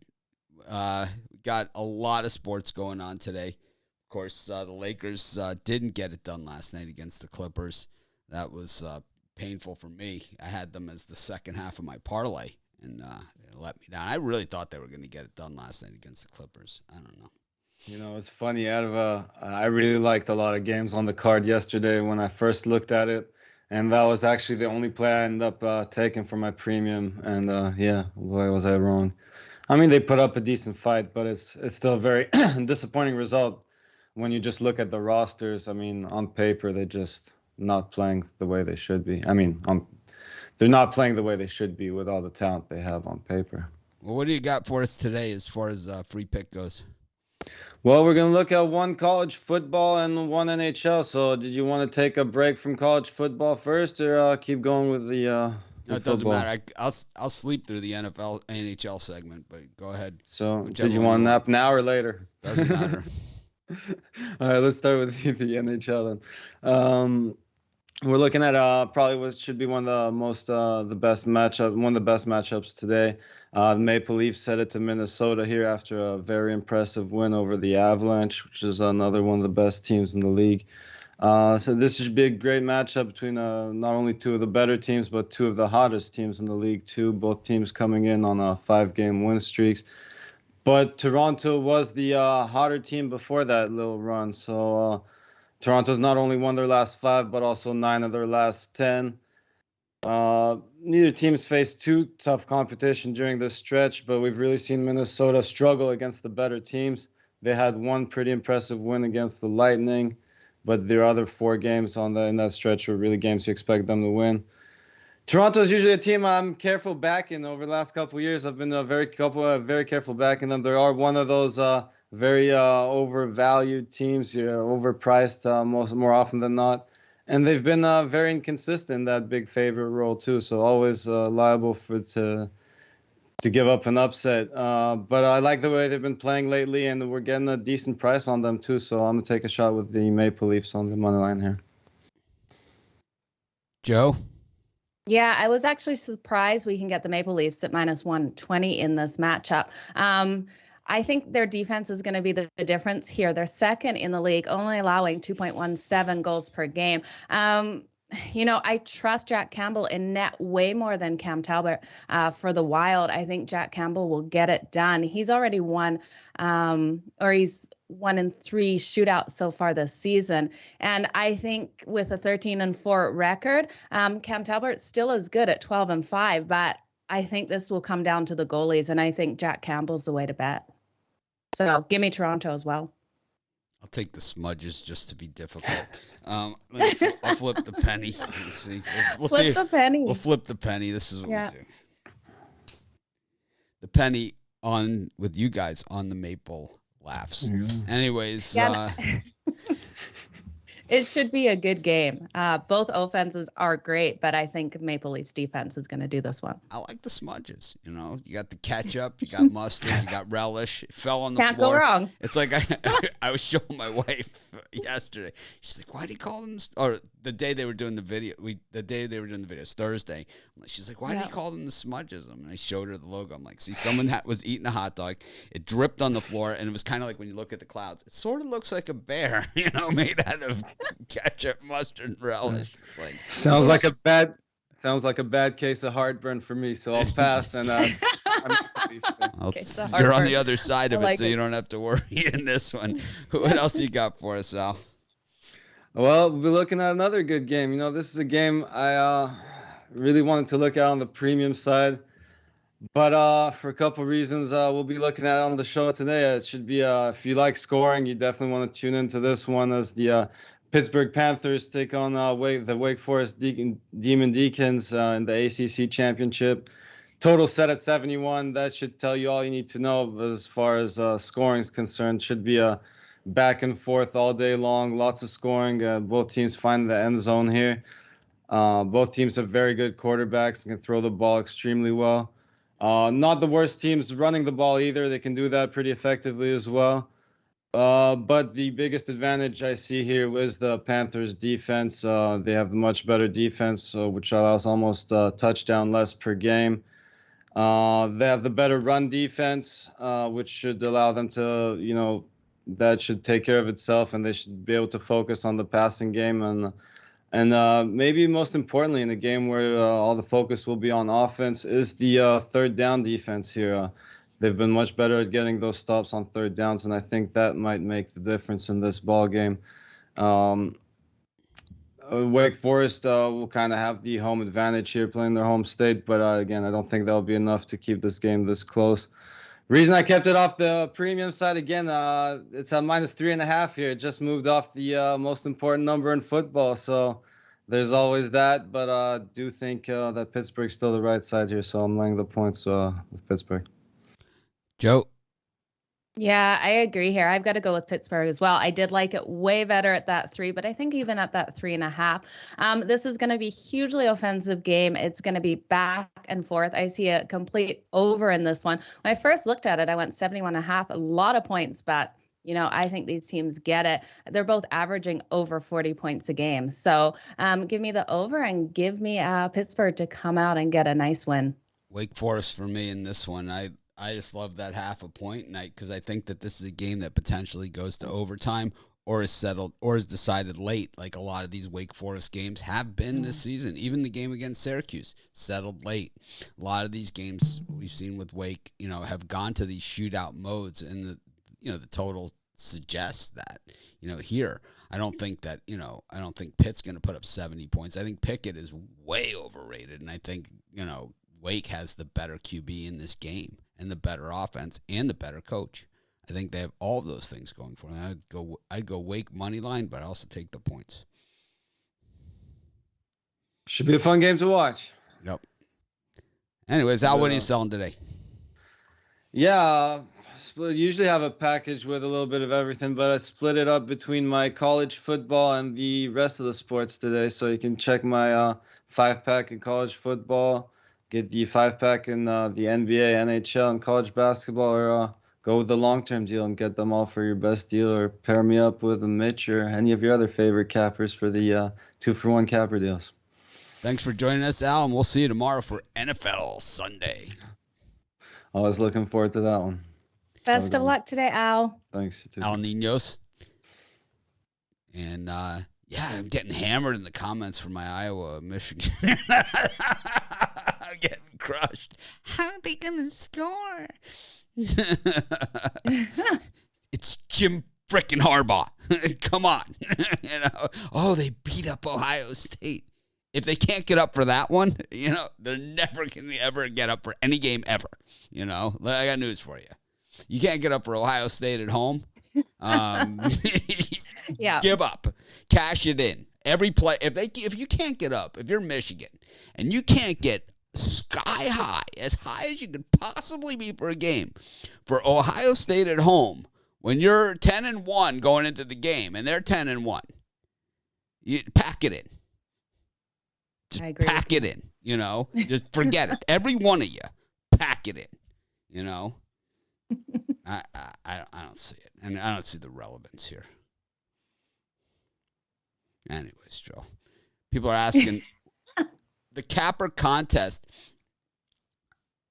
Got a lot of sports going on today. Of course, the Lakers didn't get it done last night against the Clippers. That was painful for me. I had them as the second half of my parlay, and it let me down. I really thought they were going to get it done last night against the Clippers. I don't know. It's funny. I really liked a lot of games on the card yesterday when I first looked at it, and that was actually the only play I ended up taking for my premium. And yeah, boy, was I wrong. I mean, they put up a decent fight, but it's still a very disappointing result when you just look at the rosters. I mean, on paper, they're just not playing the way they should be. I mean, they're not playing the way they should be with all the talent they have on paper. Well, what do you got for us today as far as free pick goes? Well, we're going to look at one college football and one NHL. So did you want to take a break from college football first, or keep going with the No, it doesn't football? matter. I'll sleep through the NHL segment, but go ahead. So did you want to nap now or later? Doesn't matter. All right, let's start with the NHL then. We're looking at probably what should be one of the best matchups today. The Maple Leafs headed to Minnesota here after a very impressive win over the Avalanche, which is another one of the best teams in the league. So this should be a great matchup between not only two of the better teams, but two of the hottest teams in the league too. Both teams coming in on 5-game win streaks. But Toronto was the hotter team before that little run. So Toronto's not only won their last 5, but also 9 of their last 10. Neither team's faced too tough competition during this stretch, but we've really seen Minnesota struggle against the better teams. They had one pretty impressive win against the Lightning, but their other 4 games in that stretch were really games you expect them to win. Toronto's usually a team I'm careful backing. Over the last couple of years, I've been very careful backing them. They are one of those very overvalued teams, overpriced more often than not. And they've been very inconsistent in that big favorite role too, so always liable to give up an upset. But I like the way they've been playing lately, and we're getting a decent price on them too, so I'm going to take a shot with the Maple Leafs on the money line here. Joe? Yeah, I was actually surprised we can get the Maple Leafs at -120 in this matchup. I think their defense is going to be the difference here. They're second in the league, only allowing 2.17 goals per game. I trust Jack Campbell in net way more than Cam Talbot for the Wild. I think Jack Campbell will get it done. He's already won, he's 1 in 3 shootouts so far this season. And I think with a 13-4 record, Cam Talbot still is good at 12-5, but I think this will come down to the goalies, and I think Jack Campbell's the way to bet. So give me Toronto as well. I'll take the smudges just to be difficult. I'll flip the penny. We'll see. We'll flip the penny. We'll flip the penny. This is what we do. The penny on with you guys on the Maple Laughs. Anyways. It should be a good game. Both offenses are great, but I think Maple Leafs defense is going to do this one. I like the smudges. You got the ketchup, you got mustard, you got relish. It fell on the Can't floor. go wrong. It's like I was showing my wife yesterday. She's like, "Why do you call them?" Or the day they were doing the video. It's Thursday. She's like, "Why do you call them the smudges?" And I showed her the logo. I'm like, "See, someone was eating a hot dog. It dripped on the floor, and it was kind of like when you look at the clouds. It sort of looks like a bear, made out of ketchup, mustard, and relish." Like, sounds like a bad case of heartburn for me. So I'll pass. And you're on the other side of it, so you don't have to worry in this one. What else you got for us, Al? Well, we'll be looking at another good game. This is a game I really wanted to look at on the premium side, but for a couple reasons, we'll be looking at it on the show today. It should be, if you like scoring, you definitely want to tune into this one as the Pittsburgh Panthers take on the Wake Forest Demon Deacons in the ACC Championship. Total set at 71. That should tell you all you need to know as far as scoring is concerned. Should be a back and forth all day long, lots of scoring. Both teams find the end zone here. Both teams have very good quarterbacks and can throw the ball extremely well. Not the worst teams running the ball either. They can do that pretty effectively as well. But the biggest advantage I see here is the Panthers' defense. They have a much better defense, which allows almost a touchdown less per game. They have the better run defense, which should allow them to, that should take care of itself, and they should be able to focus on the passing game. And maybe most importantly, in a game where all the focus will be on offense, is the third down defense here. They've been much better at getting those stops on third downs, and I think that might make the difference in this ball game. Wake Forest will kind of have the home advantage here, playing their home state, but again, I don't think that'll be enough to keep this game this close. Reason I kept it off the premium side again, it's a -3.5 here. It just moved off the most important number in football, so there's always that. But I do think that Pittsburgh's still the right side here, so I'm laying the points with Pittsburgh. Joe? Yeah, I agree here. I've got to go with Pittsburgh as well. I did like it way better at that 3, but I think even at that 3.5, this is going to be a hugely offensive game. It's going to be back and forth. I see a complete over in this one. When I first looked at it, I went 71.5, a lot of points, but I think these teams get it. They're both averaging over 40 points a game. So give me the over and give me Pittsburgh to come out and get a nice win. Wake Forest for me in this one. I just love that half a point night because I think that this is a game that potentially goes to overtime or is settled or is decided late, like a lot of these Wake Forest games have been this season. Even the game against Syracuse, settled late. A lot of these games we've seen with Wake, have gone to these shootout modes, and the total suggests that, here. I don't think Pitt's going to put up 70 points. I think Pickett is way overrated, and I think, Wake has the better QB in this game and the better offense and the better coach. I think they have all of those things going for them. I'd go Wake money line, but I also take the points. Should be a fun game to watch. Yep. Anyways, Al, what are you selling today? Yeah, usually have a package with a little bit of everything, but I split it up between my college football and the rest of the sports today. So you can check my 5-pack in college football, get the 5-pack in the NBA, NHL, and college basketball, or go with the long-term deal and get them all for your best deal, or pair me up with a Mitch or any of your other favorite cappers for the 2-for-1 capper deals. Thanks for joining us, Al, and we'll see you tomorrow for NFL Sunday. I was looking forward to that one. Best of luck today, Al. Thanks. You too. Al Ninos. And, I'm getting hammered in the comments for my Iowa, Michigan. I'm getting crushed. How are they going to score? It's Jim frickin' Harbaugh. Come on. Oh, they beat up Ohio State. If they can't get up for that one, they're never going to ever get up for any game ever. I got news for you. You can't get up for Ohio State at home. Yeah. Give up. Cash it in. Every play. If you can't get up, if you're Michigan and you can't get sky high, as high as you could possibly be for a game, for Ohio State at home, when you're 10-1 going into the game and they're 10-1, you pack it in. Just I agree. pack it in. Just forget it. Every one of you, pack it in. I don't see it, and I don't see the relevance here. Anyways, Joe, people are asking the capper contest.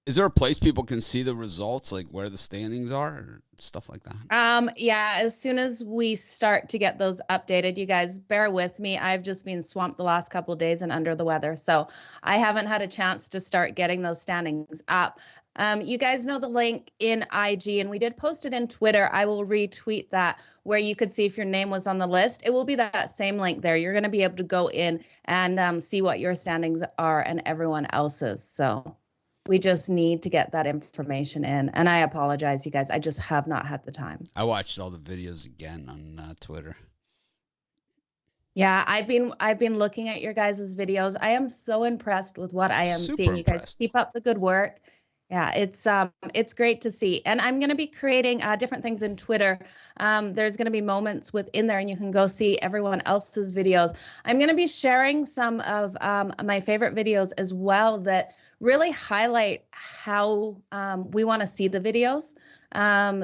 Is there a place people can see the results, like where the standings are or stuff like that? Yeah, as soon as we start to get those updated, you guys bear with me. I've just been swamped the last couple of days and under the weather, so I haven't had a chance to start getting those standings up. You guys know the link in IG, and we did post it in Twitter. I will retweet that, where you could see if your name was on the list. It will be that same link there. You're going to be able to go in and see what your standings are and everyone else's. So we just need to get that information in. And I apologize, you guys. I just have not had the time. I watched all the videos again on Twitter. Yeah, I've been looking at your guys' videos. I am so impressed with what I am Super seeing. You guys impressed. keep up the good work. Yeah, it's great to see. And I'm going to be creating different things in Twitter. There's going to be moments within there, and you can go see everyone else's videos. I'm going to be sharing some of my favorite videos as well that really highlight how we want to see the videos.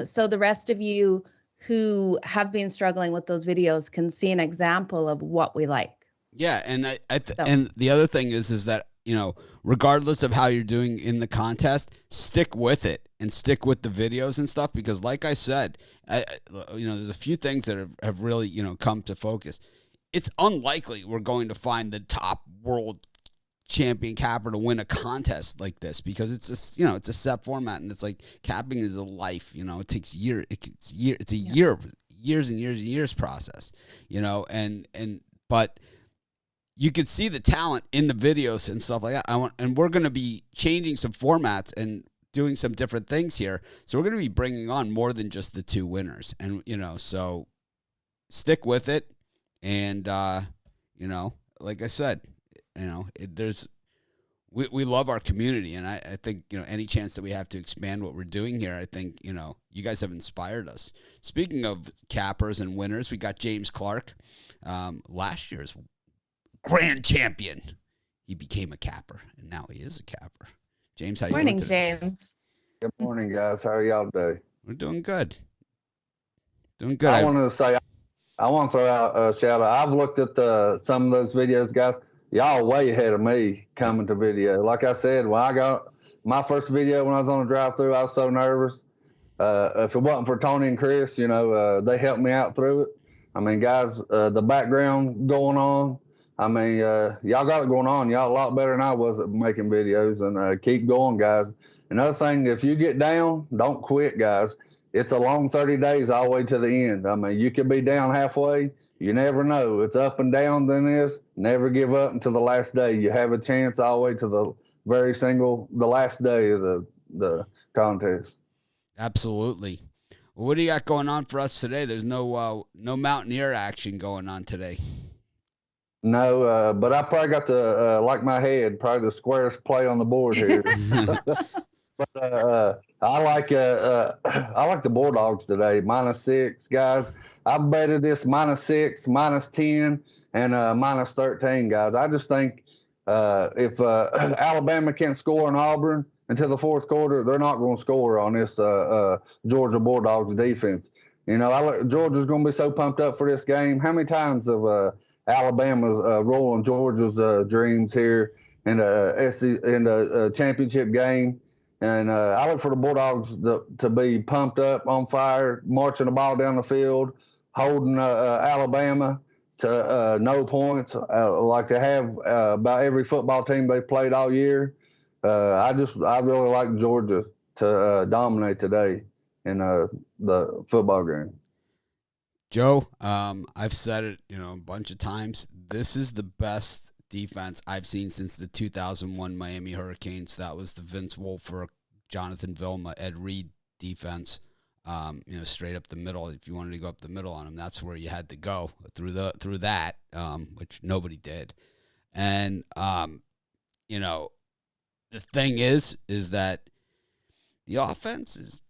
So the rest of you who have been struggling with those videos can see an example of what we like. Yeah, and and the other thing is that, regardless of how you're doing in the contest, stick with it and stick with the videos and stuff, because like I said, there's a few things that have really, come to focus. It's unlikely we're going to find the top world champion capper to win a contest like this, because it's a set format, and it's like capping is a life. It takes years. It's a years and years process. But you could see the talent in the videos and stuff like that. And we're going to be changing some formats and doing some different things here. So we're going to be bringing on more than just the two winners. And, so stick with it. And, like I said, we love our community. And I think, any chance that we have to expand what we're doing here, I think, you guys have inspired us. Speaking of cappers and winners, we got James Clark, last year's grand champion. He became a capper, and now he is a capper. James, how you doing today? Morning, James. Good morning, guys. How are y'all today? We're doing good. Doing good. I wanted to say, I want to throw out a shout out. I've looked at some of those videos, guys. Y'all way ahead of me coming to video. Like I said, when I got my first video when I was on the drive-through, I was so nervous. If it wasn't for Tony and Chris, they helped me out through it. I mean, guys, the background going on. I mean, y'all got it going on. Y'all a lot better than I was at making videos, and keep going, guys. Another thing, if you get down, don't quit, guys. It's a long 30 days all the way to the end. I mean, you could be down halfway. You never know. It's up and down than this. Never give up until the last day. You have a chance all the way to the last day of the contest. Absolutely. Well, what do you got going on for us today? There's no Mountaineer action going on today. No, but I probably got like my head, probably the squarest play on the board here. But I like the Bulldogs today, -6, guys. I betted this -6, -10, and -13, guys. I just think if Alabama can't score in Auburn until the fourth quarter, they're not going to score on this Georgia Bulldogs defense. Georgia's going to be so pumped up for this game. How many times have Alabama's rolling Georgia's dreams here in the championship game? And I look for the Bulldogs to be pumped up, on fire, marching the ball down the field, holding Alabama to no points, like they have about every football team they've played all year. I really like Georgia to dominate today in the football game. Joe, I've said it, a bunch of times. This is the best defense I've seen since the 2001 Miami Hurricanes. That was the Vince Wilfork, Jonathan Vilma, Ed Reed defense. Straight up the middle. If you wanted to go up the middle on them, that's where you had to go through that, which nobody did. And the thing is that the offense is,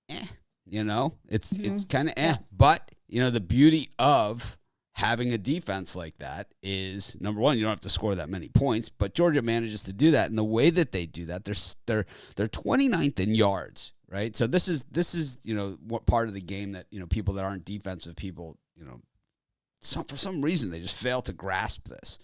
it's kind of Yes. But the beauty of having a defense like that is, number one, you don't have to score that many points, but Georgia manages to do that. And the way that they do that, they're 29th in yards, right? So this is what part of the game that people that aren't defensive people, for some reason they just fail to grasp this.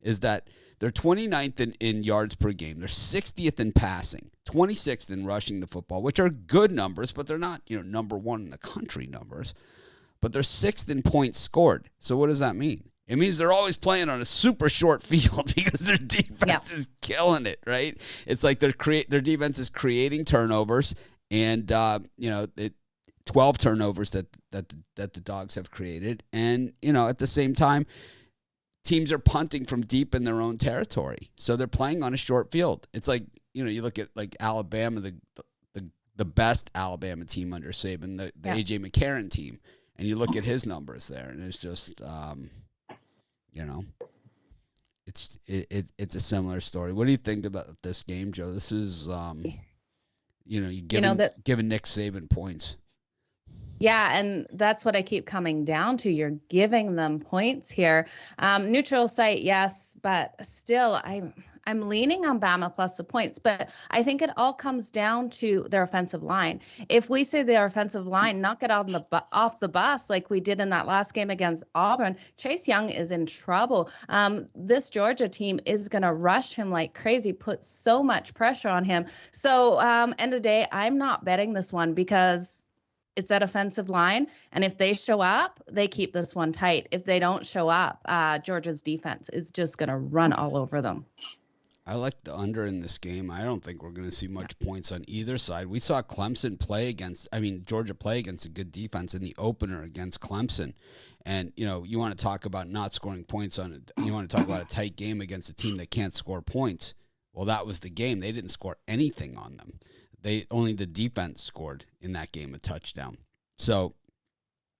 Is that they're 29th in yards per game. They're 60th in passing, 26th in rushing the football, which are good numbers, but they're not number one in the country numbers. But they're 6th in points scored. So what does that mean? It means they're always playing on a super short field because their defense is killing it, right? It's like their defense is creating turnovers, and 12 turnovers that the Dogs have created, and at the same time, teams are punting from deep in their own territory, so they're playing on a short field. It's like you look at like Alabama, the best Alabama team under Saban, the AJ McCarron team. And you look at his numbers there, and it's just, it's a similar story. What do you think about this game, Joe? This is, giving Nick Saban points. Yeah, and that's what I keep coming down to. You're giving them points here. Neutral site, yes, but still, I'm leaning on Bama plus the points. But I think it all comes down to their offensive line. If we say their offensive line knock it off the bus like we did in that last game against Auburn, Chase Young is in trouble. This Georgia team is going to rush him like crazy, put so much pressure on him. So end of the day, I'm not betting this one because it's that offensive line, and if they show up, they keep this one tight. If they don't show up, Georgia's defense is just going to run all over them. I like the under in this game. I don't think we're going to see much points on either side. We saw Georgia play against a good defense in the opener against Clemson. And, you want to talk about not scoring points on it. You want to talk about a tight game against a team that can't score points. Well, that was the game. They didn't score anything on them. Only the defense scored in that game a touchdown. So,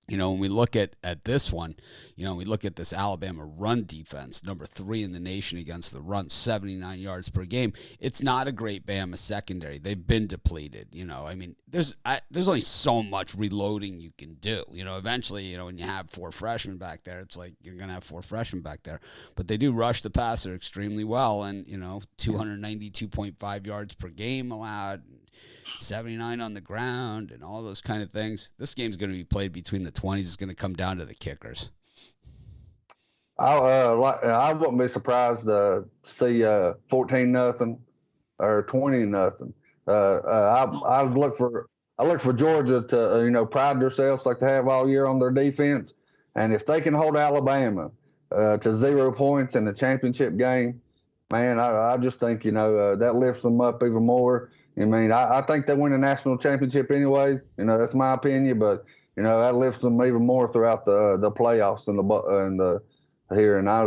when we look at this one, we look at this Alabama run defense, number 3 in the nation against the run, 79 yards per game. It's not a great Bama secondary. They've been depleted. There's only so much reloading you can do. Eventually, when you have 4 freshmen back there, it's like you're going to have 4 freshmen back there. But they do rush the passer extremely well, and 292.5 yards per game allowed. 79 on the ground and all those kind of things. This game's going to be played between the 20s. It's going to come down to the kickers. I wouldn't be surprised to see 14-0 or 20-0. I look for Georgia to pride themselves like they have all year on their defense, and if they can hold Alabama to 0 points in the championship game, man, I just think that lifts them up even more. I mean, I think they win a national championship anyways. That's my opinion, but that lifts them even more throughout the playoffs and the here. And I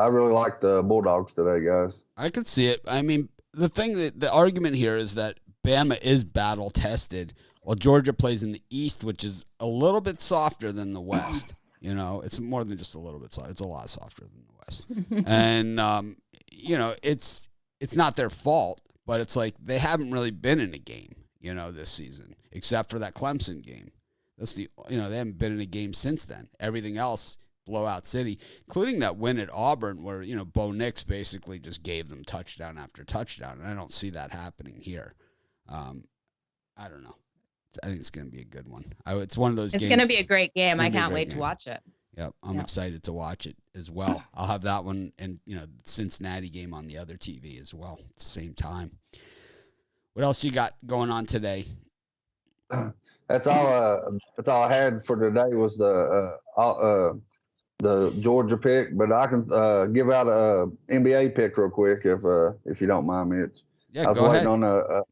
really like the Bulldogs today, guys. I can see it. I mean, the argument here is that Bama is battle tested, while Georgia plays in the East, which is a little bit softer than the West. It's more than just a little bit softer. It's a lot softer than the West. And it's not their fault, but it's like they haven't really been in a game, this season, except for that Clemson game. That's they haven't been in a game since then. Everything else, blowout city, including that win at Auburn where, Bo Nix basically just gave them touchdown after touchdown. And I don't see that happening here. I don't know. I think it's going to be a good one. It's one of those games. It's going to be a great game. I can't wait to watch it. Yep, I'm excited to watch it as well. I'll have that one and the Cincinnati game on the other TV as well at the same time. What else you got going on today? That's all I had for today was the Georgia pick, but I can give out a NBA pick real quick if you don't mind, Mitch. Yeah, I was waiting on a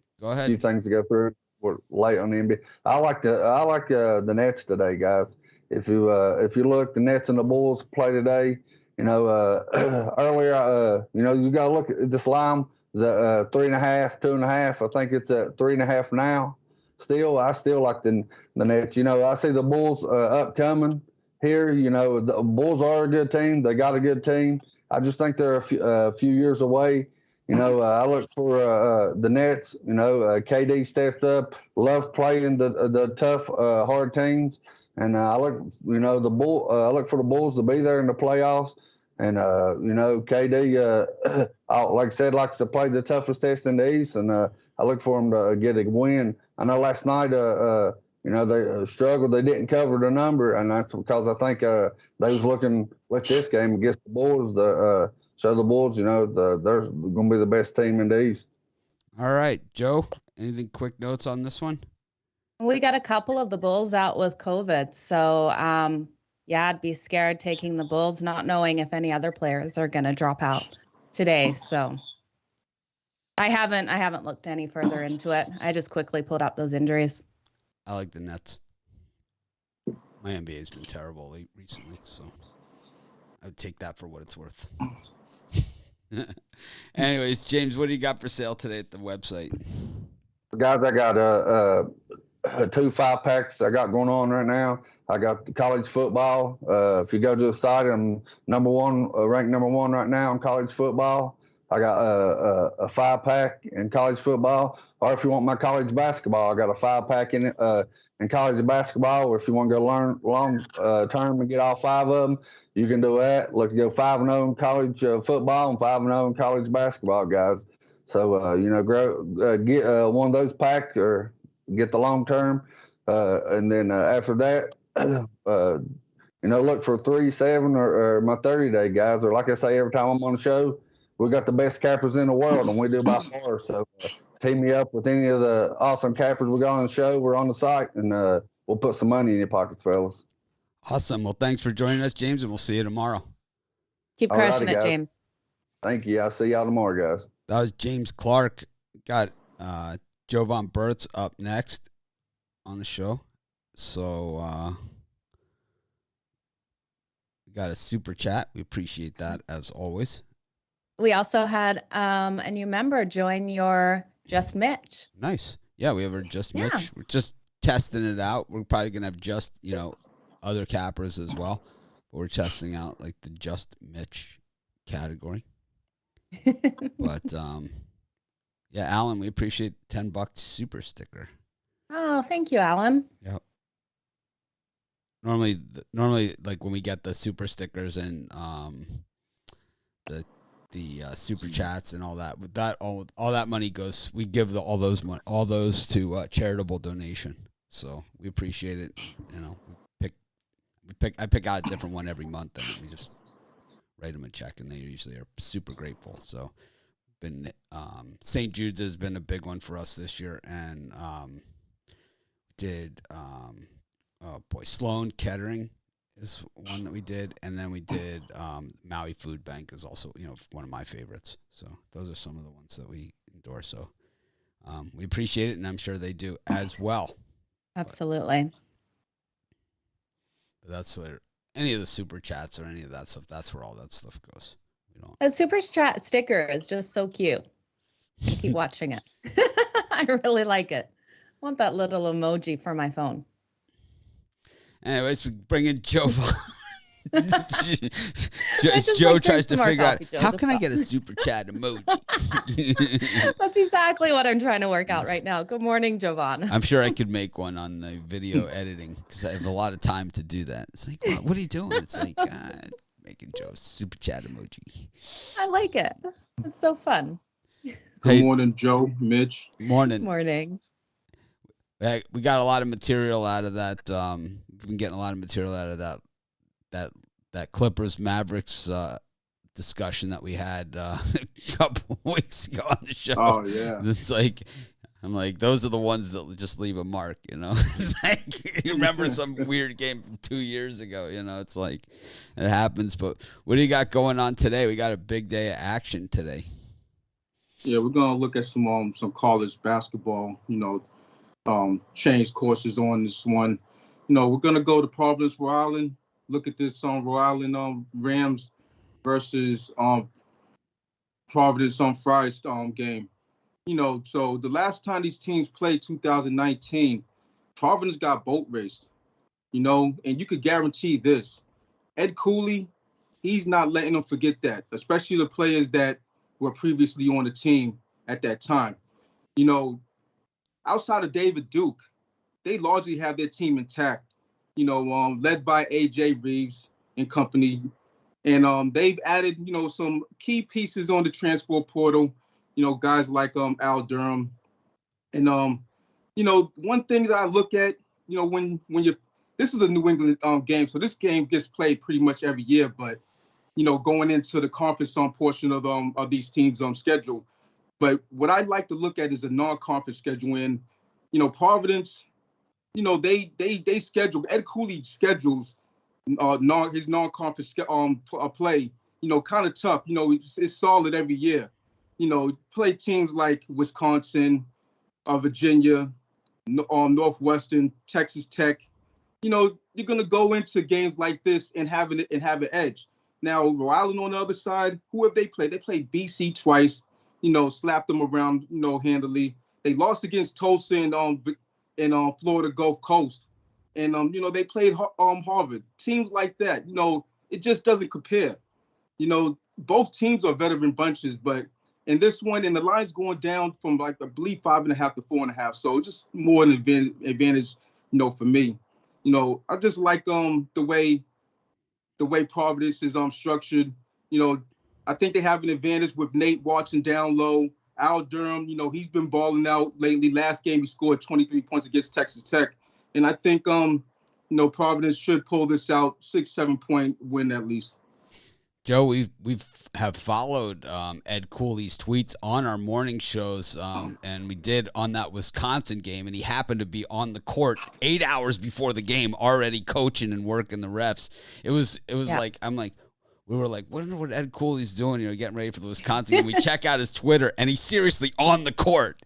few things to go through. We're late on the NBA. I like the Nets today, guys. If you look, the Nets and the Bulls play today. Earlier, you got to look at this line. The 3.5, 2.5. I think it's at 3.5 now. I still like the Nets. I see the Bulls upcoming here. The Bulls are a good team. They got a good team. I just think they're a few years away. I look for the Nets. KD stepped up, loves playing the tough, hard teams, and I look, I look for the Bulls to be there in the playoffs. And KD, like I said, likes to play the toughest test in the East, and I look for him to get a win. I know last night, they struggled. They didn't cover the number, and that's because I think they was looking with this game against the Bulls. So the Bulls, they're going to be the best team in the East. All right, Joe, anything quick notes on this one? We got a couple of the Bulls out with COVID. So, I'd be scared taking the Bulls, not knowing if any other players are going to drop out today. So I haven't looked any further into it. I just quickly pulled up those injuries. I like the Nets. My NBA's been terrible recently, so I would take that for what it's worth. Anyways, James, what do you got for sale today at the website? Guys, I got 2 5-packs I got going on right now. I got the college football. If you go to the site, I'm ranked number one right now in college football. I got a 5-pack in college football. Or if you want my college basketball, I got a 5-pack in college basketball. Or if you want to go learn long term and get all 5 of them, you can do that. Look, go 5-0 in college football and 5-0 in college basketball, guys. So get one of those packs or get the long term, and then after that, look for 3, 7, or my 30-day, guys. Or like I say every time I'm on the show, we got the best cappers in the world, and we do by far. So team me up with any of the awesome cappers we got on the show. We're on the site, and we'll put some money in your pockets, fellas. Awesome. Well, thanks for joining us, James, and we'll see you tomorrow. Keep crushing it, James. Thank you. I'll see y'all tomorrow, guys. That was James Clark. Got Jovan Burtz up next on the show. So we got a super chat. We appreciate that as always. We also had a new member join your Just Mitch. Nice. Yeah, we have our Just Mitch. We're just testing it out. We're probably going to have just, other cappers as well. But we're testing out like the Just Mitch category. But Alan, we appreciate $10 super sticker. Oh, thank you, Alan. Yep. Normally, like when we get the super stickers and the super chats and all that. With that, all that money goes. We give all those to charitable donation. So we appreciate it. You know, I pick out a different one every month, and we just write them a check, and they usually are super grateful. So, been St. Jude's has been a big one for us this year, and Sloan Kettering is one that we did, and then we did Maui Food Bank is also one of my favorites. So those are some of the ones that we endorse. So we appreciate it, and I'm sure they do as well. Absolutely. But that's where any of the super chats or any of that stuff, that's where all that stuff goes. We don't. A super chat sticker is just so cute. I keep watching it. I really like it. I want that little emoji for my phone. Anyways, we bring in Joe. Joe tries to figure out, how can I get a super chat emoji? That's exactly what I'm trying to work out right now. Good morning, Jovan. I'm sure I could make one on the video editing because I have a lot of time to do that. It's like, what are you doing? It's like, making Joe's super chat emoji. I like it. It's so fun. Good morning, Joe, Mitch. Morning. Morning. We got a lot of material out of that. We've been getting a lot of material out of that Clippers Mavericks discussion that we had a couple of weeks ago on the show. Oh yeah, it's like I'm like those are the ones that just leave a mark. It's like you remember some weird game from 2 years ago. It's like it happens. But what do you got going on today? We got a big day of action today. Yeah, we're gonna look at some college basketball. Change courses on this one. We're gonna go to Providence, Rhode Island. Look at this Rhode Island Rams versus Providence Friars game. So the last time these teams played, 2019, Providence got boat raced. And you could guarantee this: Ed Cooley, he's not letting them forget that, especially the players that were previously on the team at that time. Outside of David Duke, they largely have their team intact, led by A.J. Reeves and company. And they've added, some key pieces on the transfer portal, guys like Al Durham. And, one thing that I look at, when this is a New England game, so this game gets played pretty much every year, but, going into the conference portion of these teams' schedule. But what I'd like to look at is a non-conference schedule. And, Providence, they schedule, Ed Cooley schedules his non-conference play, kind of tough. It's solid every year. Play teams like Wisconsin, Virginia, Northwestern, Texas Tech. You're going to go into games like this and have an edge. Now, Rhode Island on the other side, who have they played? They played BC twice. Slapped them around, handily. They lost against Tulsa in Florida Gulf Coast. And, they played Harvard. Teams like that, it just doesn't compare. Both teams are veteran bunches, but in this one, and the line's going down from, I believe, 5.5 to 4.5. So just more an advantage, for me. I just like the way Providence is structured. I think they have an advantage with Nate Watson down low. Al Durham, he's been balling out lately. Last game, he scored 23 points against Texas Tech. And I think, Providence should pull this out, 6-7 point win at least. Joe, we've followed Ed Cooley's tweets on our morning shows, and we did on that Wisconsin game, and he happened to be on the court 8 hours before the game, already coaching and working the refs. It was like we were like, wonder what Ed Cooley's doing, getting ready for the Wisconsin game. We check out his Twitter, and he's seriously on the court,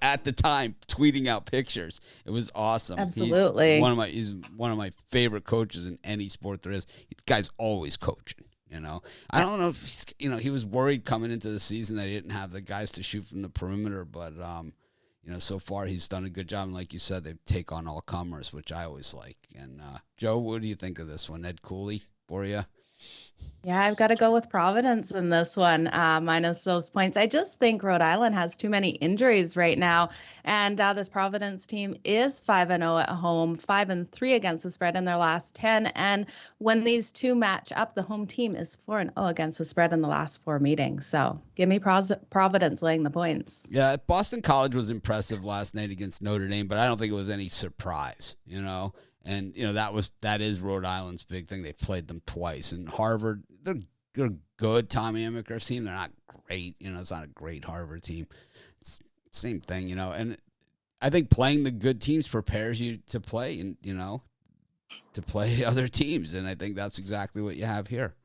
at the time, tweeting out pictures. It was awesome. Absolutely. He's one of my favorite coaches in any sport there is. The guy's always coaching. I don't know if he's, he was worried coming into the season that he didn't have the guys to shoot from the perimeter, but so far he's done a good job. And like you said, they take on all comers, which I always like. And Joe, what do you think of this one? Ed Cooley for you? Yeah, I've got to go with Providence in this one, minus those points. I just think Rhode Island has too many injuries right now. And this Providence team is 5-0 at home, 5-3 against the spread in their last 10. And when these two match up, the home team is 4-0 against the spread in the last 4 meetings. So give me Providence laying the points. Yeah, Boston College was impressive last night against Notre Dame, but I don't think it was any surprise, And that is Rhode Island's big thing. They played them twice, and Harvard, they're good. Tommy Amaker's team, they're not great. It's not a great Harvard team. It's same thing, And I think playing the good teams prepares you to play, and to play other teams, and I think that's exactly what you have here.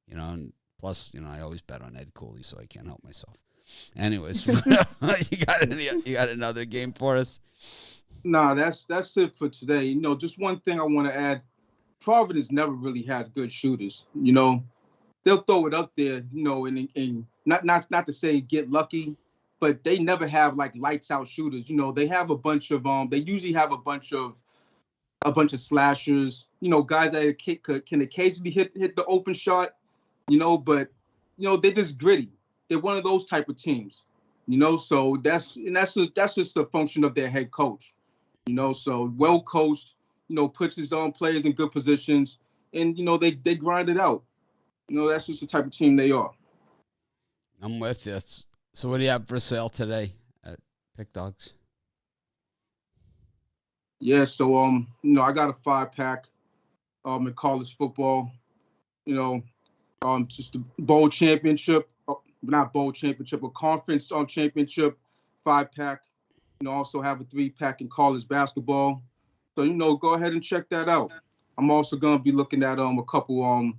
And plus, I always bet on Ed Cooley, so I can't help myself. Anyways, you got another game for us? Nah, that's it for today. Just one thing I want to add. Providence never really has good shooters. They'll throw it up there, and not to say get lucky, but they never have like lights out shooters. They have a bunch of they usually have a bunch of slashers. Guys that can occasionally hit the open shot. But they're just gritty. They're one of those type of teams. So that's just a function of their head coach. So well coached, puts his own players in good positions, and they grind it out. That's just the type of team they are. I'm with you. So what do you have for sale today at Pick Dogs? Yeah, so I got a 5-pack in college football. Just a bowl championship, not bowl championship, a conference championship 5-pack. Also have a 3-pack in college basketball. So, go ahead and check that out. I'm also going to be looking at a couple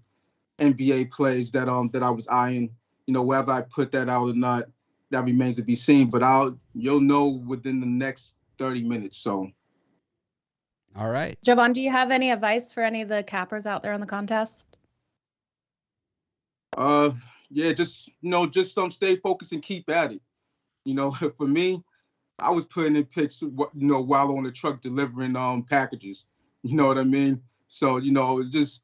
NBA plays that I was eyeing. Whether I put that out or not, that remains to be seen. But you'll know within the next 30 minutes. So. All right. Jovan, do you have any advice for any of the cappers out there on the contest? Yeah, just stay focused and keep at it. For me, I was putting in picks, while on the truck delivering packages. You know what I mean? So, just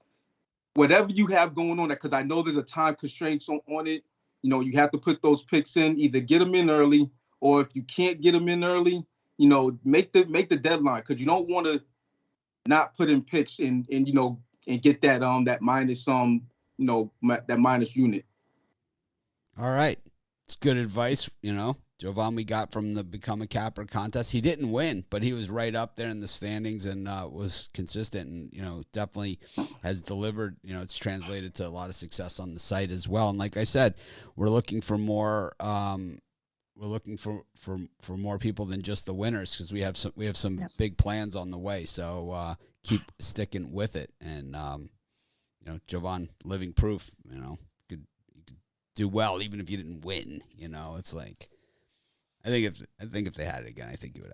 whatever you have going on, because I know there's a time constraint on it. You have to put those picks in, either get them in early, or if you can't get them in early, make the deadline, because you don't want to not put in picks and get that minus that minus unit. All right, it's good advice. Jovan, we got from the Become a Capper contest. He didn't win, but he was right up there in the standings and was consistent and, definitely has delivered. It's translated to a lot of success on the site as well. And like I said, we're looking for more for more people than just the winners, because we have some big plans on the way. So keep sticking with it. And, Jovan, living proof, you could do well even if you didn't win. It's like, I think if they had it again, I think you'd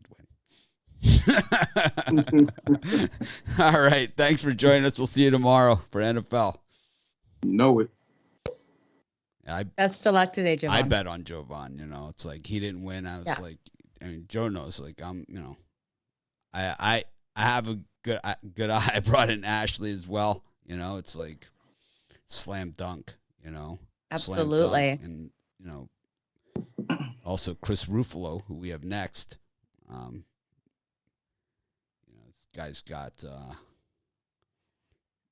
win. All right. Thanks for joining us. We'll see you tomorrow for NFL. Know it. Best of luck today, Jovan. I bet on Jovan. It's like he didn't win. I was like, Joe knows. Like I have a good eye. I brought in Ashley as well. It's like slam dunk. Absolutely. Slam dunk. And also Chris Ruffalo, who we have next. This guy's got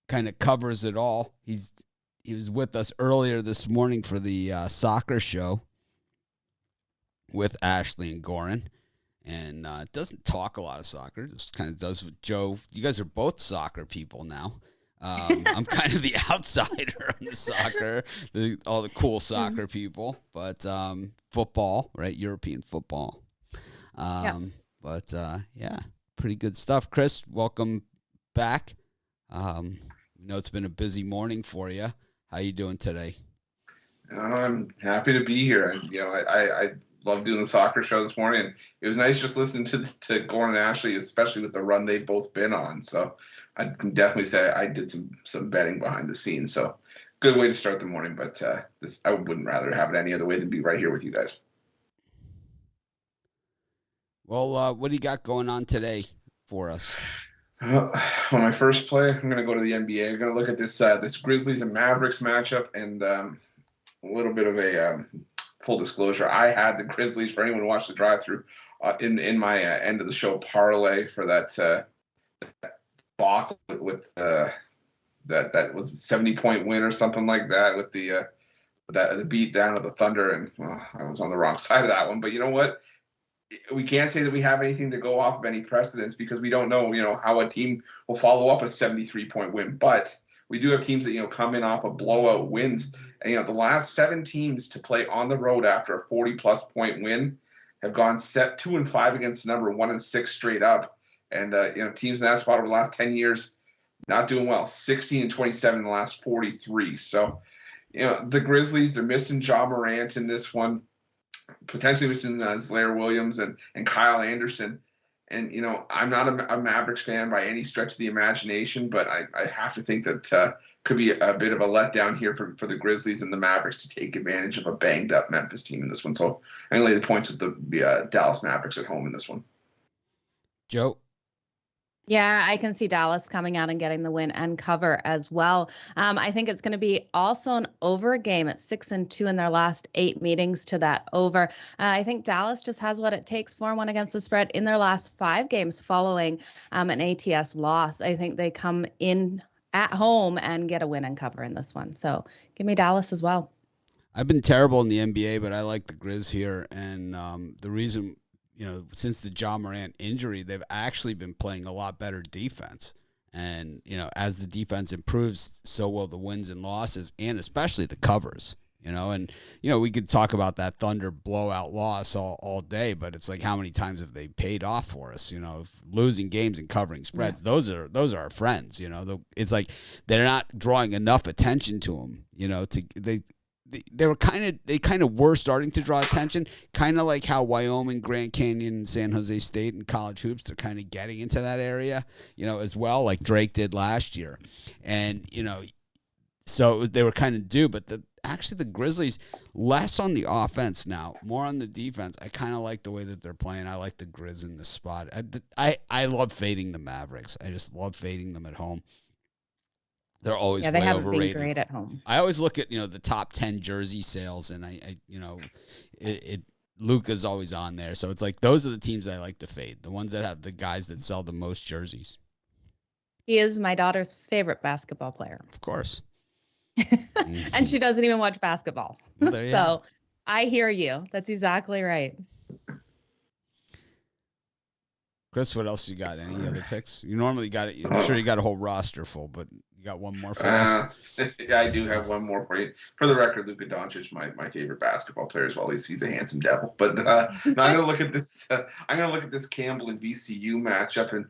kind of covers it all. He was with us earlier this morning for the soccer show with Ashley and Goran, and doesn't talk a lot of soccer. Just kind of does with Joe. You guys are both soccer people now. I'm kind of the outsider on the soccer, all the cool soccer people, but football, right? European football. But pretty good stuff. Chris, welcome back. We know it's been a busy morning for you. How you doing today? I'm happy to be here. I love doing the soccer show this morning. It was nice just listening to Gordon and Ashley, especially with the run they've both been on. So I can definitely say I did some betting behind the scenes. So good way to start the morning. But I wouldn't rather have it any other way than be right here with you guys. Well, what do you got going on today for us? On my first play, I'm going to go to the NBA. I'm going to look at this Grizzlies and Mavericks matchup, and a little bit of a full disclosure. I had the Grizzlies, for anyone who watched the drive-through, in my end of the show parlay for that balk with that was a 70-point win or something like that with the beat down of the Thunder, and I was on the wrong side of that one. But you know what? We can't say that we have anything to go off of any precedents because we don't know, how a team will follow up a 73-point win. But we do have teams that, come in off of blowout wins. And, the last 7 teams to play on the road after a 40-plus point win have gone 2-5 against the number, 1-6 straight up. And, teams in that spot over the last 10 years, not doing well, 16-27 in the last 43. So, the Grizzlies, they're missing Ja Morant in this one. Potentially missing Slayer Williams and Kyle Anderson. And, I'm not a Mavericks fan by any stretch of the imagination, but I have to think that could be a bit of a letdown here for the Grizzlies and the Mavericks to take advantage of a banged-up Memphis team in this one. So I'm going to lay the points with the Dallas Mavericks at home in this one. Joe? Yeah, I can see Dallas coming out and getting the win and cover as well. I think it's going to be also an over game at 6-2 in their last 8 meetings to that over. I think Dallas just has what it takes, 4-1 against the spread in their last 5 games following an ATS loss. I think they come in at home and get a win and cover in this one. So give me Dallas as well. I've been terrible in the NBA, but I like the Grizz here. And the reason, since the Ja Morant injury, they've actually been playing a lot better defense. And, as the defense improves, so will the wins and losses, and especially the covers, And, we could talk about that Thunder blowout loss all day, but it's like how many times have they paid off for us, losing games and covering spreads. Yeah. Those are our friends, It's like they're not drawing enough attention to them, they kind of were starting to draw attention, kind of like how Wyoming, Grand Canyon, and San Jose State and college hoops, they're kind of getting into that area, as well, like Drake did last year. And, so they were kind of due, but actually the Grizzlies, less on the offense now, more on the defense. I kind of like the way that they're playing. I like the Grizz in this spot. I love fading the Mavericks. I just love fading them at home. They're always they haven't overrated. been great at home. I always look at the top 10 jersey sales, and Luka's always on there. So it's like those are the teams I like to fade, the ones that have the guys that sell the most jerseys. He is my daughter's favorite basketball player. Of course. And she doesn't even watch basketball. Well, so I hear you. That's exactly right. Chris, what else you got? Any other picks? You normally got it. I'm sure you got a whole roster full, but you got one more for us? Yeah, I do have one more for you. For the record, Luka Doncic, my favorite basketball player as well. He's a handsome devil. But now I'm going to look at this. I'm going to look at this Campbell and VCU matchup, and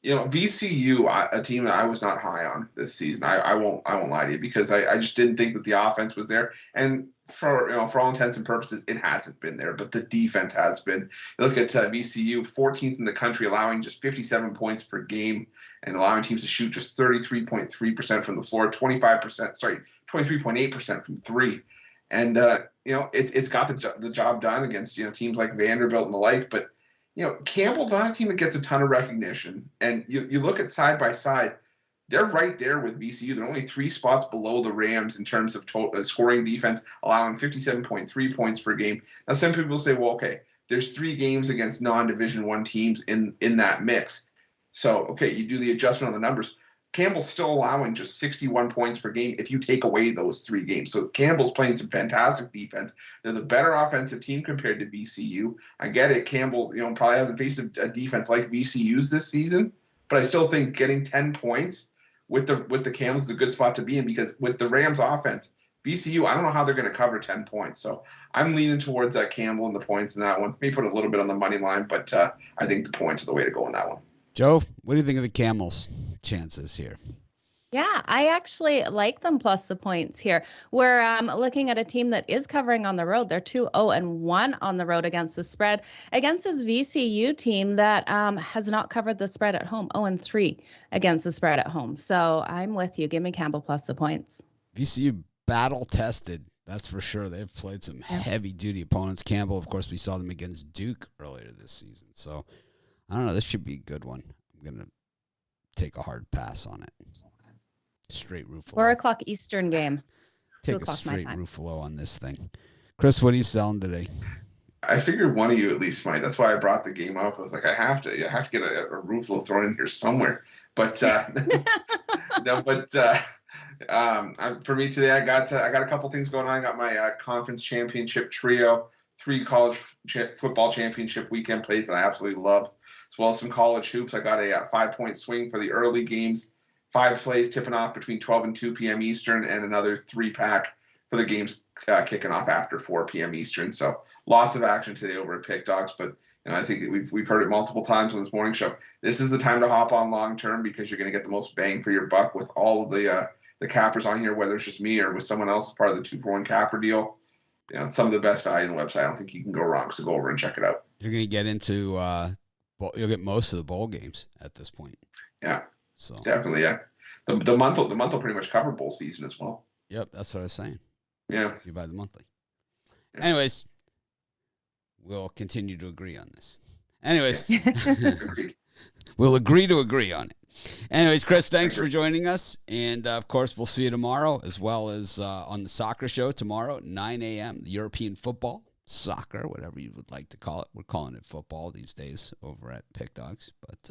VCU, a team that I was not high on this season. I won't lie to you because I just didn't think that the offense was there. And for all intents and purposes, it hasn't been there, but the defense has been. You look at VCU, 14th in the country, allowing just 57 points per game and allowing teams to shoot just 33.3% from the floor, 23.8% from 3. And it's got the job done against teams like Vanderbilt and the like, but Campbell's not a team that gets a ton of recognition. And you look at side by side, they're right there with VCU. They're only 3 spots below the Rams in terms of total scoring defense, allowing 57.3 points per game. Now, some people say, well, okay, there's 3 games against non-Division I teams in that mix. So, okay, you do the adjustment on the numbers. Campbell's still allowing just 61 points per game if you take away those 3 games. So Campbell's playing some fantastic defense. They're the better offensive team compared to VCU. I get it. Campbell, probably hasn't faced a defense like VCU's this season, but I still think getting 10 points with the Camels is a good spot to be in because with the Rams offense, VCU, I don't know how they're going to cover 10 points. So I'm leaning towards Campbell and the points in that one. Maybe put a little bit on the money line, but I think the points are the way to go in that one. Joe, what do you think of the Camels' chances here? Yeah, I actually like them plus the points here. We're looking at a team that is covering on the road. They're 2-0-1 on the road against the spread against this VCU team that has not covered the spread at home, 0-3 against the spread at home. So I'm with you. Give me Campbell plus the points. VCU battle tested. That's for sure. They've played some heavy-duty opponents. Campbell, of course, we saw them against Duke earlier this season. So, I don't know. This should be a good one. I'm going to take a hard pass on it. Straight Ruffalo. 4 o'clock Eastern game. Take 2 o'clock my straight time. Ruffalo on this thing. Chris, what are you selling today? I figured one of you at least might. That's why I brought the game up. I was like, I have to get a Ruffalo thrown in here somewhere. But no, but for me today, I got a couple things going on. I got my conference championship trio, 3 college football championship weekend plays that I absolutely love, as well as some college hoops. I got a 5-point swing for the early games, 5 plays tipping off between 12 and 2 p.m. Eastern, and another 3-pack for the games kicking off after 4 p.m. Eastern. So lots of action today over at Pick Dogs, but I think we've heard it multiple times on this morning show. This is the time to hop on long term because you're going to get the most bang for your buck with all of the cappers on here, whether it's just me or with someone else as part of the 2-for-1 capper deal. Some of the best value on the website. I don't think you can go wrong. So go over and check it out. You're going to get into you'll get most of the bowl games at this point. Yeah. So definitely, yeah. The month will pretty much cover bowl season as well. Yep, that's what I was saying. Yeah. You buy the monthly. Yeah. Anyways, we'll continue to agree on this. Anyways, we'll agree to agree on it. Anyways, Chris, thanks for joining us. And, of course, we'll see you tomorrow as well as on the soccer show tomorrow at 9 a.m., the European football, soccer, whatever you would like to call it. We're calling it football these days over at Pick Dogs. But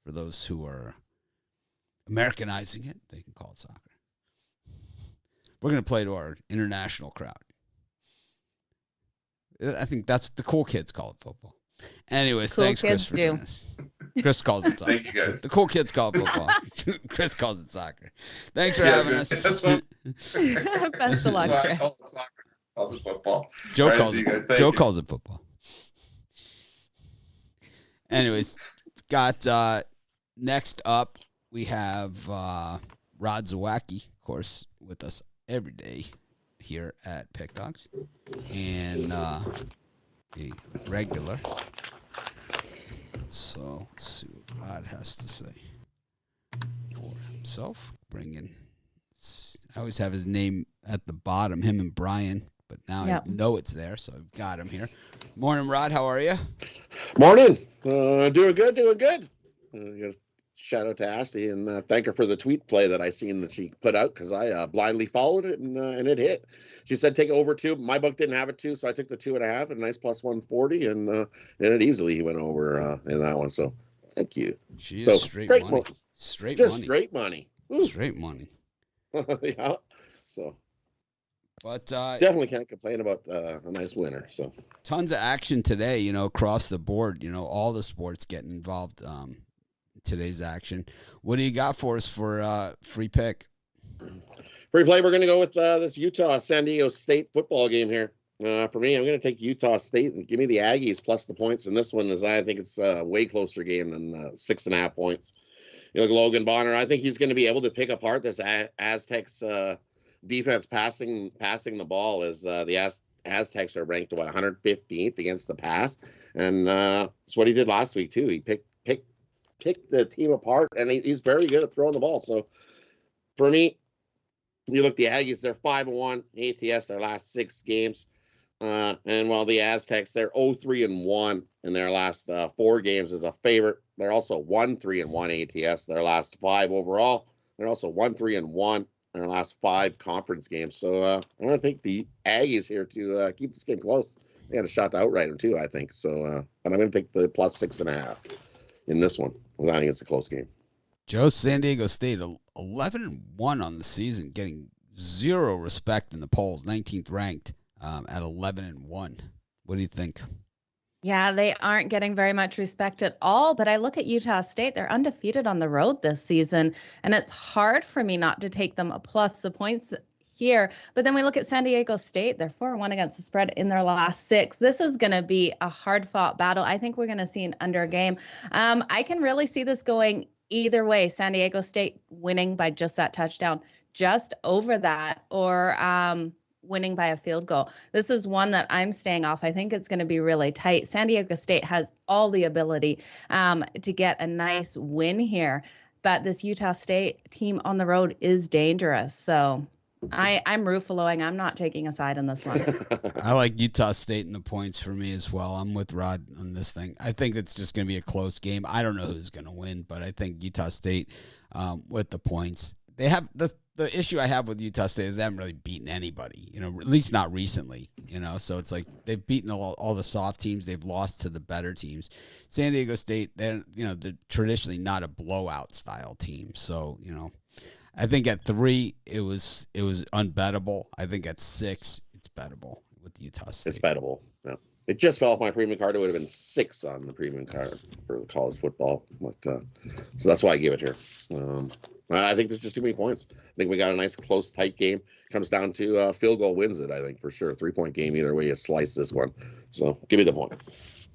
for those who are Americanizing it, they can call it soccer. We're going to play to our international crowd. I think that's the cool kids call it football. Anyways, cool thanks, Chris, for doing this. Chris calls it soccer. Thank you, guys. The cool kids call it football. Chris calls it soccer. Thanks for having us. Best of luck, I Chris. call it soccer. I call it football. Joe All right, calls see you it. guys. Thank Joe you. calls it football. Anyways, got next up we have Rod Zawacki, of course, with us every day here at Pick Dogs, and a regular. So let's see what Rod has to say for himself. I always have his name at the bottom, him and Brian, but now I know it's there, so I've got him here. Morning, Rod. How are you? Morning. Doing good. Shout out to Ashley and thank her for the tweet play that I seen that she put out because I blindly followed it and it hit. She said take it over 2. My book didn't have it 2, so I took the 2.5, a nice plus 140, and it easily went over in that one. So thank you. She is straight money. Straight money. Woo. Straight money. Yeah. So. But definitely can't complain about a nice winner. So tons of action today, across the board. All the sports getting involved. Today's action. What do you got for us for free pick? Free play. We're going to go with this Utah-San Diego State football game here. For me, I'm going to take Utah State and give me the Aggies plus the points. And this one is, I think it's a way closer game than 6.5 points. Logan Bonner, I think he's going to be able to pick apart this Aztecs defense passing the ball as the Aztecs are ranked 115th against the pass. And that's what he did last week too. He picked the team apart, and he's very good at throwing the ball. So for me, you look, the Aggies, they're 5-1 ATS their last 6 games. And while the Aztecs, they're 0-3-1 in their last 4 games as a favorite. They're also 1-3-1 ATS their last 5 overall. They're also 1-3-1 in their last 5 conference games. So I'm going to take the Aggies here to keep this game close. They had a shot to outright them too, I think. So and I'm going to take the plus 6.5 in this one. I think it's a close game. Joe, San Diego State 11-1 on the season, getting zero respect in the polls. 19th ranked at 11-1. What do you think? Yeah, they aren't getting very much respect at all. But I look at Utah State; they're undefeated on the road this season, and it's hard for me not to take them plus the points here. But then we look at San Diego State; they're 4-1 against the spread in their last 6. This is going to be a hard-fought battle. I think we're going to see an under game. I can really see this going either way. San Diego State winning by just that touchdown, just over that, or winning by a field goal. This is one that I'm staying off. I think it's going to be really tight. San Diego State has all the ability to get a nice win here, but this Utah State team on the road is dangerous. So I'm Ruffaloing. I'm not taking a side in this one. I like Utah State in the points for me as well. I'm with Rod on this thing. I think it's just going to be a close game. I don't know who's going to win, but I think Utah State with the points. They have the issue I have with Utah State is they haven't really beaten anybody, at least not recently, So it's like they've beaten all the soft teams. They've lost to the better teams. San Diego State, they're traditionally not a blowout style team. So, I think at 3 it was unbettable. I think at 6 it's bettable with Utah State. It's bettable. Yeah. It just fell off my premium card. It would have been 6 on the premium card for college football. But, so that's why I give it here. I think there's just too many points. I think we got a nice, close, tight game. Comes down to field goal wins it, I think, for sure. 3-point game either way you slice this one. So give me the points.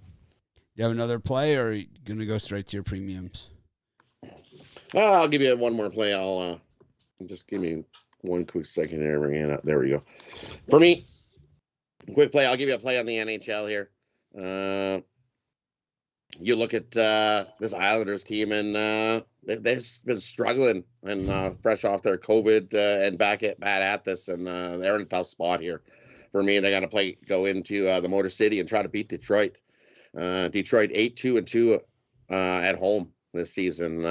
You have another play, or are you going to go straight to your premiums? I'll give you one more play. I'll just give me one quick second here. Bring it up. There we go. For me, quick play. I'll give you a play on the NHL here. You look at this Islanders team, and they've been struggling and fresh off their COVID and back at this, and they're in a tough spot here. For me, they got to go into the Motor City and try to beat Detroit. Detroit 8-2-2 at home this season.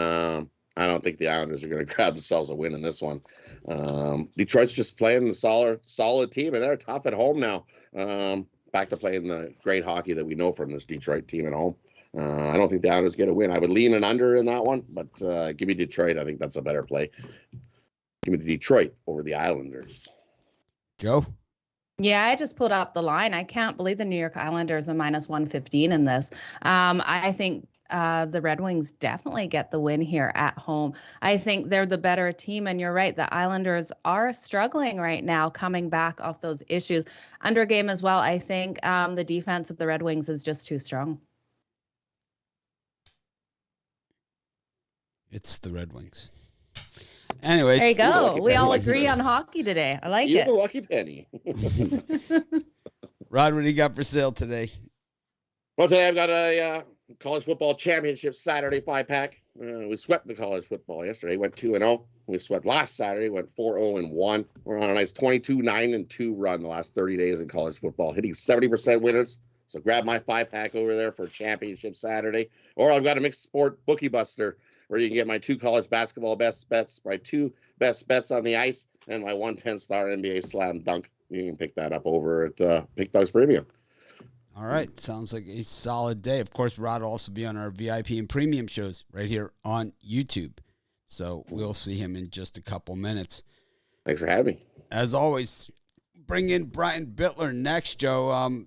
I don't think the Islanders are going to grab themselves a win in this one. Detroit's just playing the solid team, and they're tough at home now. Back to playing the great hockey that we know from this Detroit team at home. I don't think the Islanders get a win. I would lean an under in that one, but give me Detroit. I think that's a better play. Give me the Detroit over the Islanders. Joe? Yeah, I just pulled up the line. I can't believe the New York Islanders are minus 115 in this. I think the Red Wings definitely get the win here at home. I think they're the better team, and you're right. The Islanders are struggling right now, coming back off those issues. Under game as well, I think the defense of the Red Wings is just too strong. It's the Red Wings. Anyways. There you go. We all agree on hockey today. I like it. You're the lucky penny. Rod, what do you got for sale today? Well, today I've got a college football championship Saturday 5-pack. We swept the college football yesterday. Went 2-0. We swept last Saturday. Went 4-0-1. We're on a nice 22-9-2 run the last 30 days in college football, hitting 70% winners. So grab my 5-pack over there for championship Saturday. Or I've got a mixed sport bookie buster where you can get my 2 college basketball best bets, my 2 best bets on the ice, and my 1 10-star NBA slam dunk. You can pick that up over at Pick Dogs Premium. All right. Sounds like a solid day. Of course, Rod will also be on our VIP and premium shows right here on YouTube. So we'll see him in just a couple minutes. Thanks for having me. As always, bring in Brian Bittler next, Joe.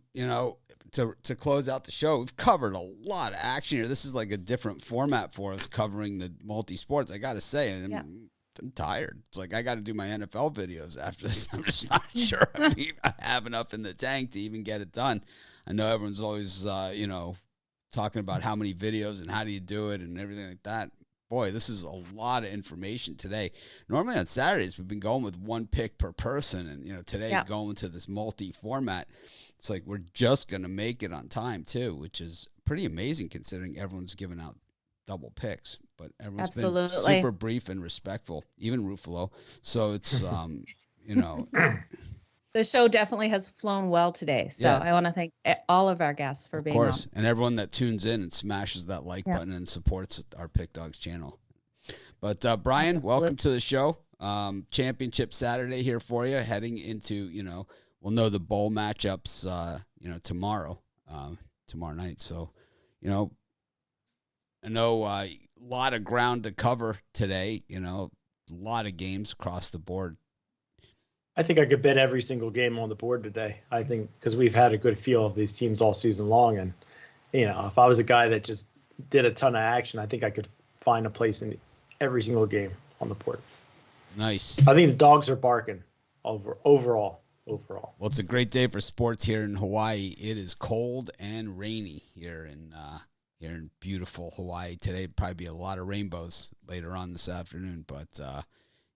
To close out the show, we've covered a lot of action here. This is like a different format for us covering the multi-sports. I got to say, I'm tired. It's like I got to do my NFL videos after this. I'm just not sure I have enough in the tank to even get it done. I know everyone's always, talking about how many videos and how do you do it and everything like that. Boy, this is a lot of information today. Normally on Saturdays, we've been going with 1 pick per person. And, today going to this multi-format. It's like we're just going to make it on time, too, which is pretty amazing considering everyone's giving out double picks. But everyone's been super brief and respectful, even Ruffalo. So it's, The show definitely has flown well today. So I want to thank all of our guests for being on. Of course. And everyone that tunes in and smashes that like button and supports our Pick Dogs channel. But Brian, welcome to the show. Championship Saturday here for you, heading into, we'll know the bowl matchups, tomorrow night. So, I know a lot of ground to cover today, a lot of games across the board. I think I could bet every single game on the board today. I think because we've had a good feel of these teams all season long. And, if I was a guy that just did a ton of action, I think I could find a place in every single game on the board. Nice. I think the dogs are barking overall. Well, it's a great day for sports here in Hawaii. It is cold and rainy here in beautiful Hawaii today. It'd probably be a lot of rainbows later on this afternoon, but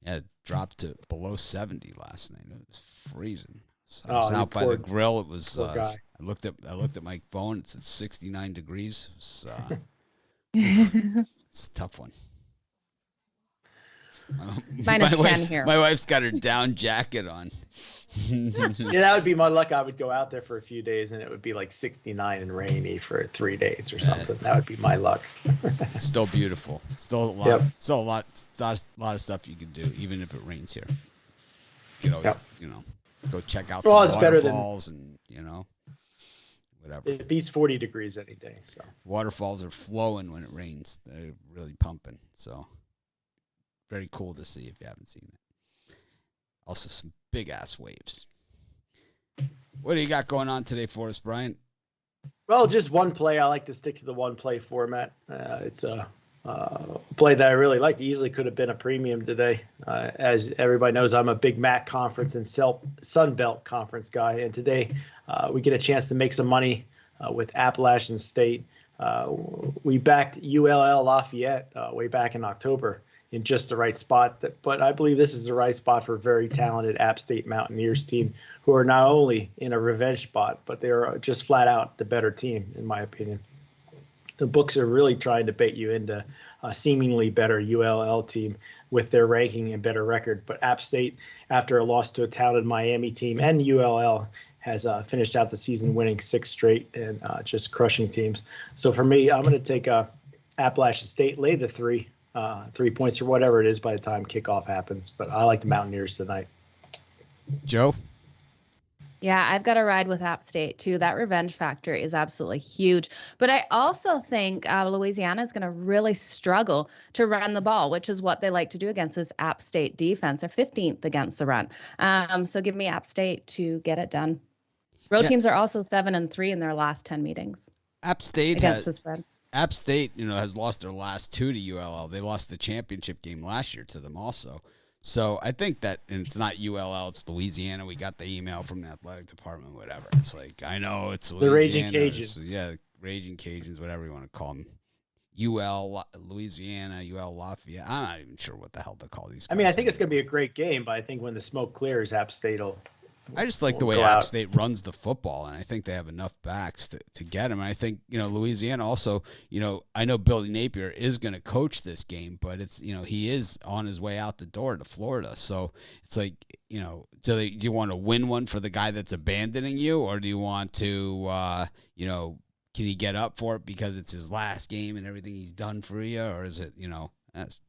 it dropped to below 70 last night. It was freezing. So I was out by the grill. It was. I looked at my phone. It said 69 degrees. It's a tough one. Minus 10 here. My wife's got her down jacket on. Yeah, that would be my luck. I would go out there for a few days and it would be like 69 and rainy for 3 days or something. That would be my luck. It's still beautiful. Still a lot. Yep. Still a lot of stuff you can do, even if it rains here. You can always, go check out some waterfalls and whatever. It beats 40 degrees any day. So waterfalls are flowing when it rains. They're really pumping. So very cool to see if you haven't seen it. Also, some big ass waves. What do you got going on today for us, Brian? Well, just one play. I like to stick to the one play format. It's a play that I really like. Easily could have been a premium today. As everybody knows, I'm a big MAC conference and Sun Belt conference guy. And today we get a chance to make some money with Appalachian State. We backed ULL Lafayette way back in October in just the right spot. But I believe this is the right spot for a very talented App State Mountaineers team who are not only in a revenge spot, but they're just flat out the better team, in my opinion. The books are really trying to bait you into a seemingly better ULL team with their ranking and better record. But App State, after a loss to a talented Miami team, and ULL has finished out the season winning 6 straight and just crushing teams. So for me, I'm going to take Appalachian State, lay the 3 points or whatever it is by the time kickoff happens. But I like the Mountaineers tonight. Joe? Yeah, I've got to ride with App State too. That revenge factor is absolutely huge. But I also think Louisiana is going to really struggle to run the ball, which is what they like to do against this App State defense. They're 15th against the run. So give me App State to get it done. Road teams are also 7-3 in their last 10 meetings. App State against the spread. App State, has lost their last 2 to ULL. They lost the championship game last year to them also. So I think that, and it's not ULL, it's Louisiana. We got the email from the athletic department, whatever. It's like, I know it's Louisiana. The Raging Cajuns. So, yeah, Raging Cajuns, whatever you want to call them. UL, Louisiana, UL Lafayette. I'm not even sure what the hell to call these guys. I mean, I think it's going to be a great game, but I think when the smoke clears, App State will. I just like the way App State runs the football, and I think they have enough backs to get him. And I think, Louisiana also, I know Billy Napier is going to coach this game, but it's, he is on his way out the door to Florida. So it's like, do you want to win one for the guy that's abandoning you, or do you want to, can he get up for it because it's his last game and everything he's done for you, or is it,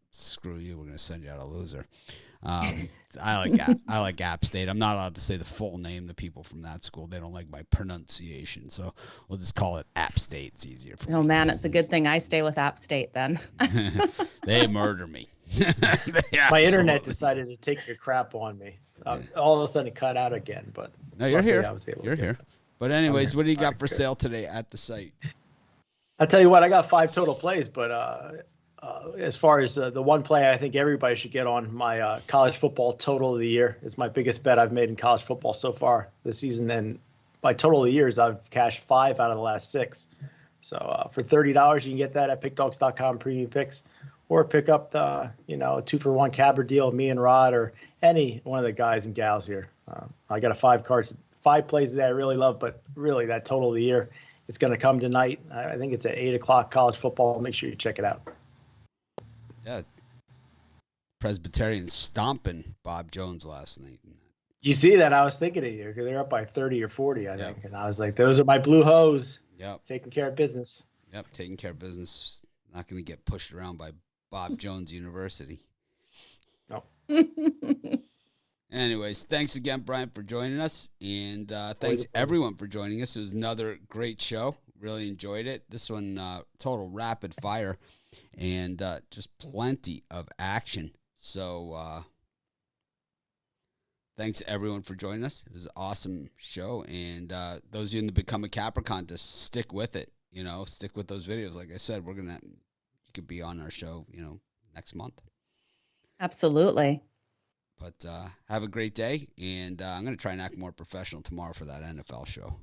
screw you, we're going to send you out a loser. I like App State. I'm not allowed to say the full name. The people from that school, they don't like my pronunciation, so we'll just call it App State. It's easier for me. Oh man, it's a good thing I stay with App State then. They murder me. My internet decided to take your crap on me. All of a sudden it cut out again, but no, you're here. You're here. But anyways, what do you got for sale today at the site? I'll tell you what, I got 5 total plays, but as far as the one play I think everybody should get on, my college football total of the year is my biggest bet I've made in college football so far this season. And my total of the years, I've cashed 5 out of the last 6. So for $30, you can get that at pickdogs.com premium picks, or pick up the, a 2-for-1 cabber deal, me and Rod, or any one of the guys and gals here. I got 5 plays that I really love, but really that total of the year, it's going to come tonight. I think it's at 8:00 college football. Make sure you check it out. Yeah, Presbyterian stomping Bob Jones last night. You see that? I was thinking of you because they're up by 30 or 40, I think. And I was like, those are my blue hose. Yep. Taking care of business. Yep, taking care of business. Not going to get pushed around by Bob Jones University. No. Anyways, thanks again, Brian, for joining us. And thanks, everyone, for joining us. It was another great show. Really enjoyed it. This one, total rapid fire. And just plenty of action. So thanks, everyone, for joining us. It was an awesome show. And those of you in the Become a Capper contest, stick with it. Stick with those videos. Like I said, you could be on our show, next month. Absolutely. But have a great day. And I'm going to try and act more professional tomorrow for that NFL show.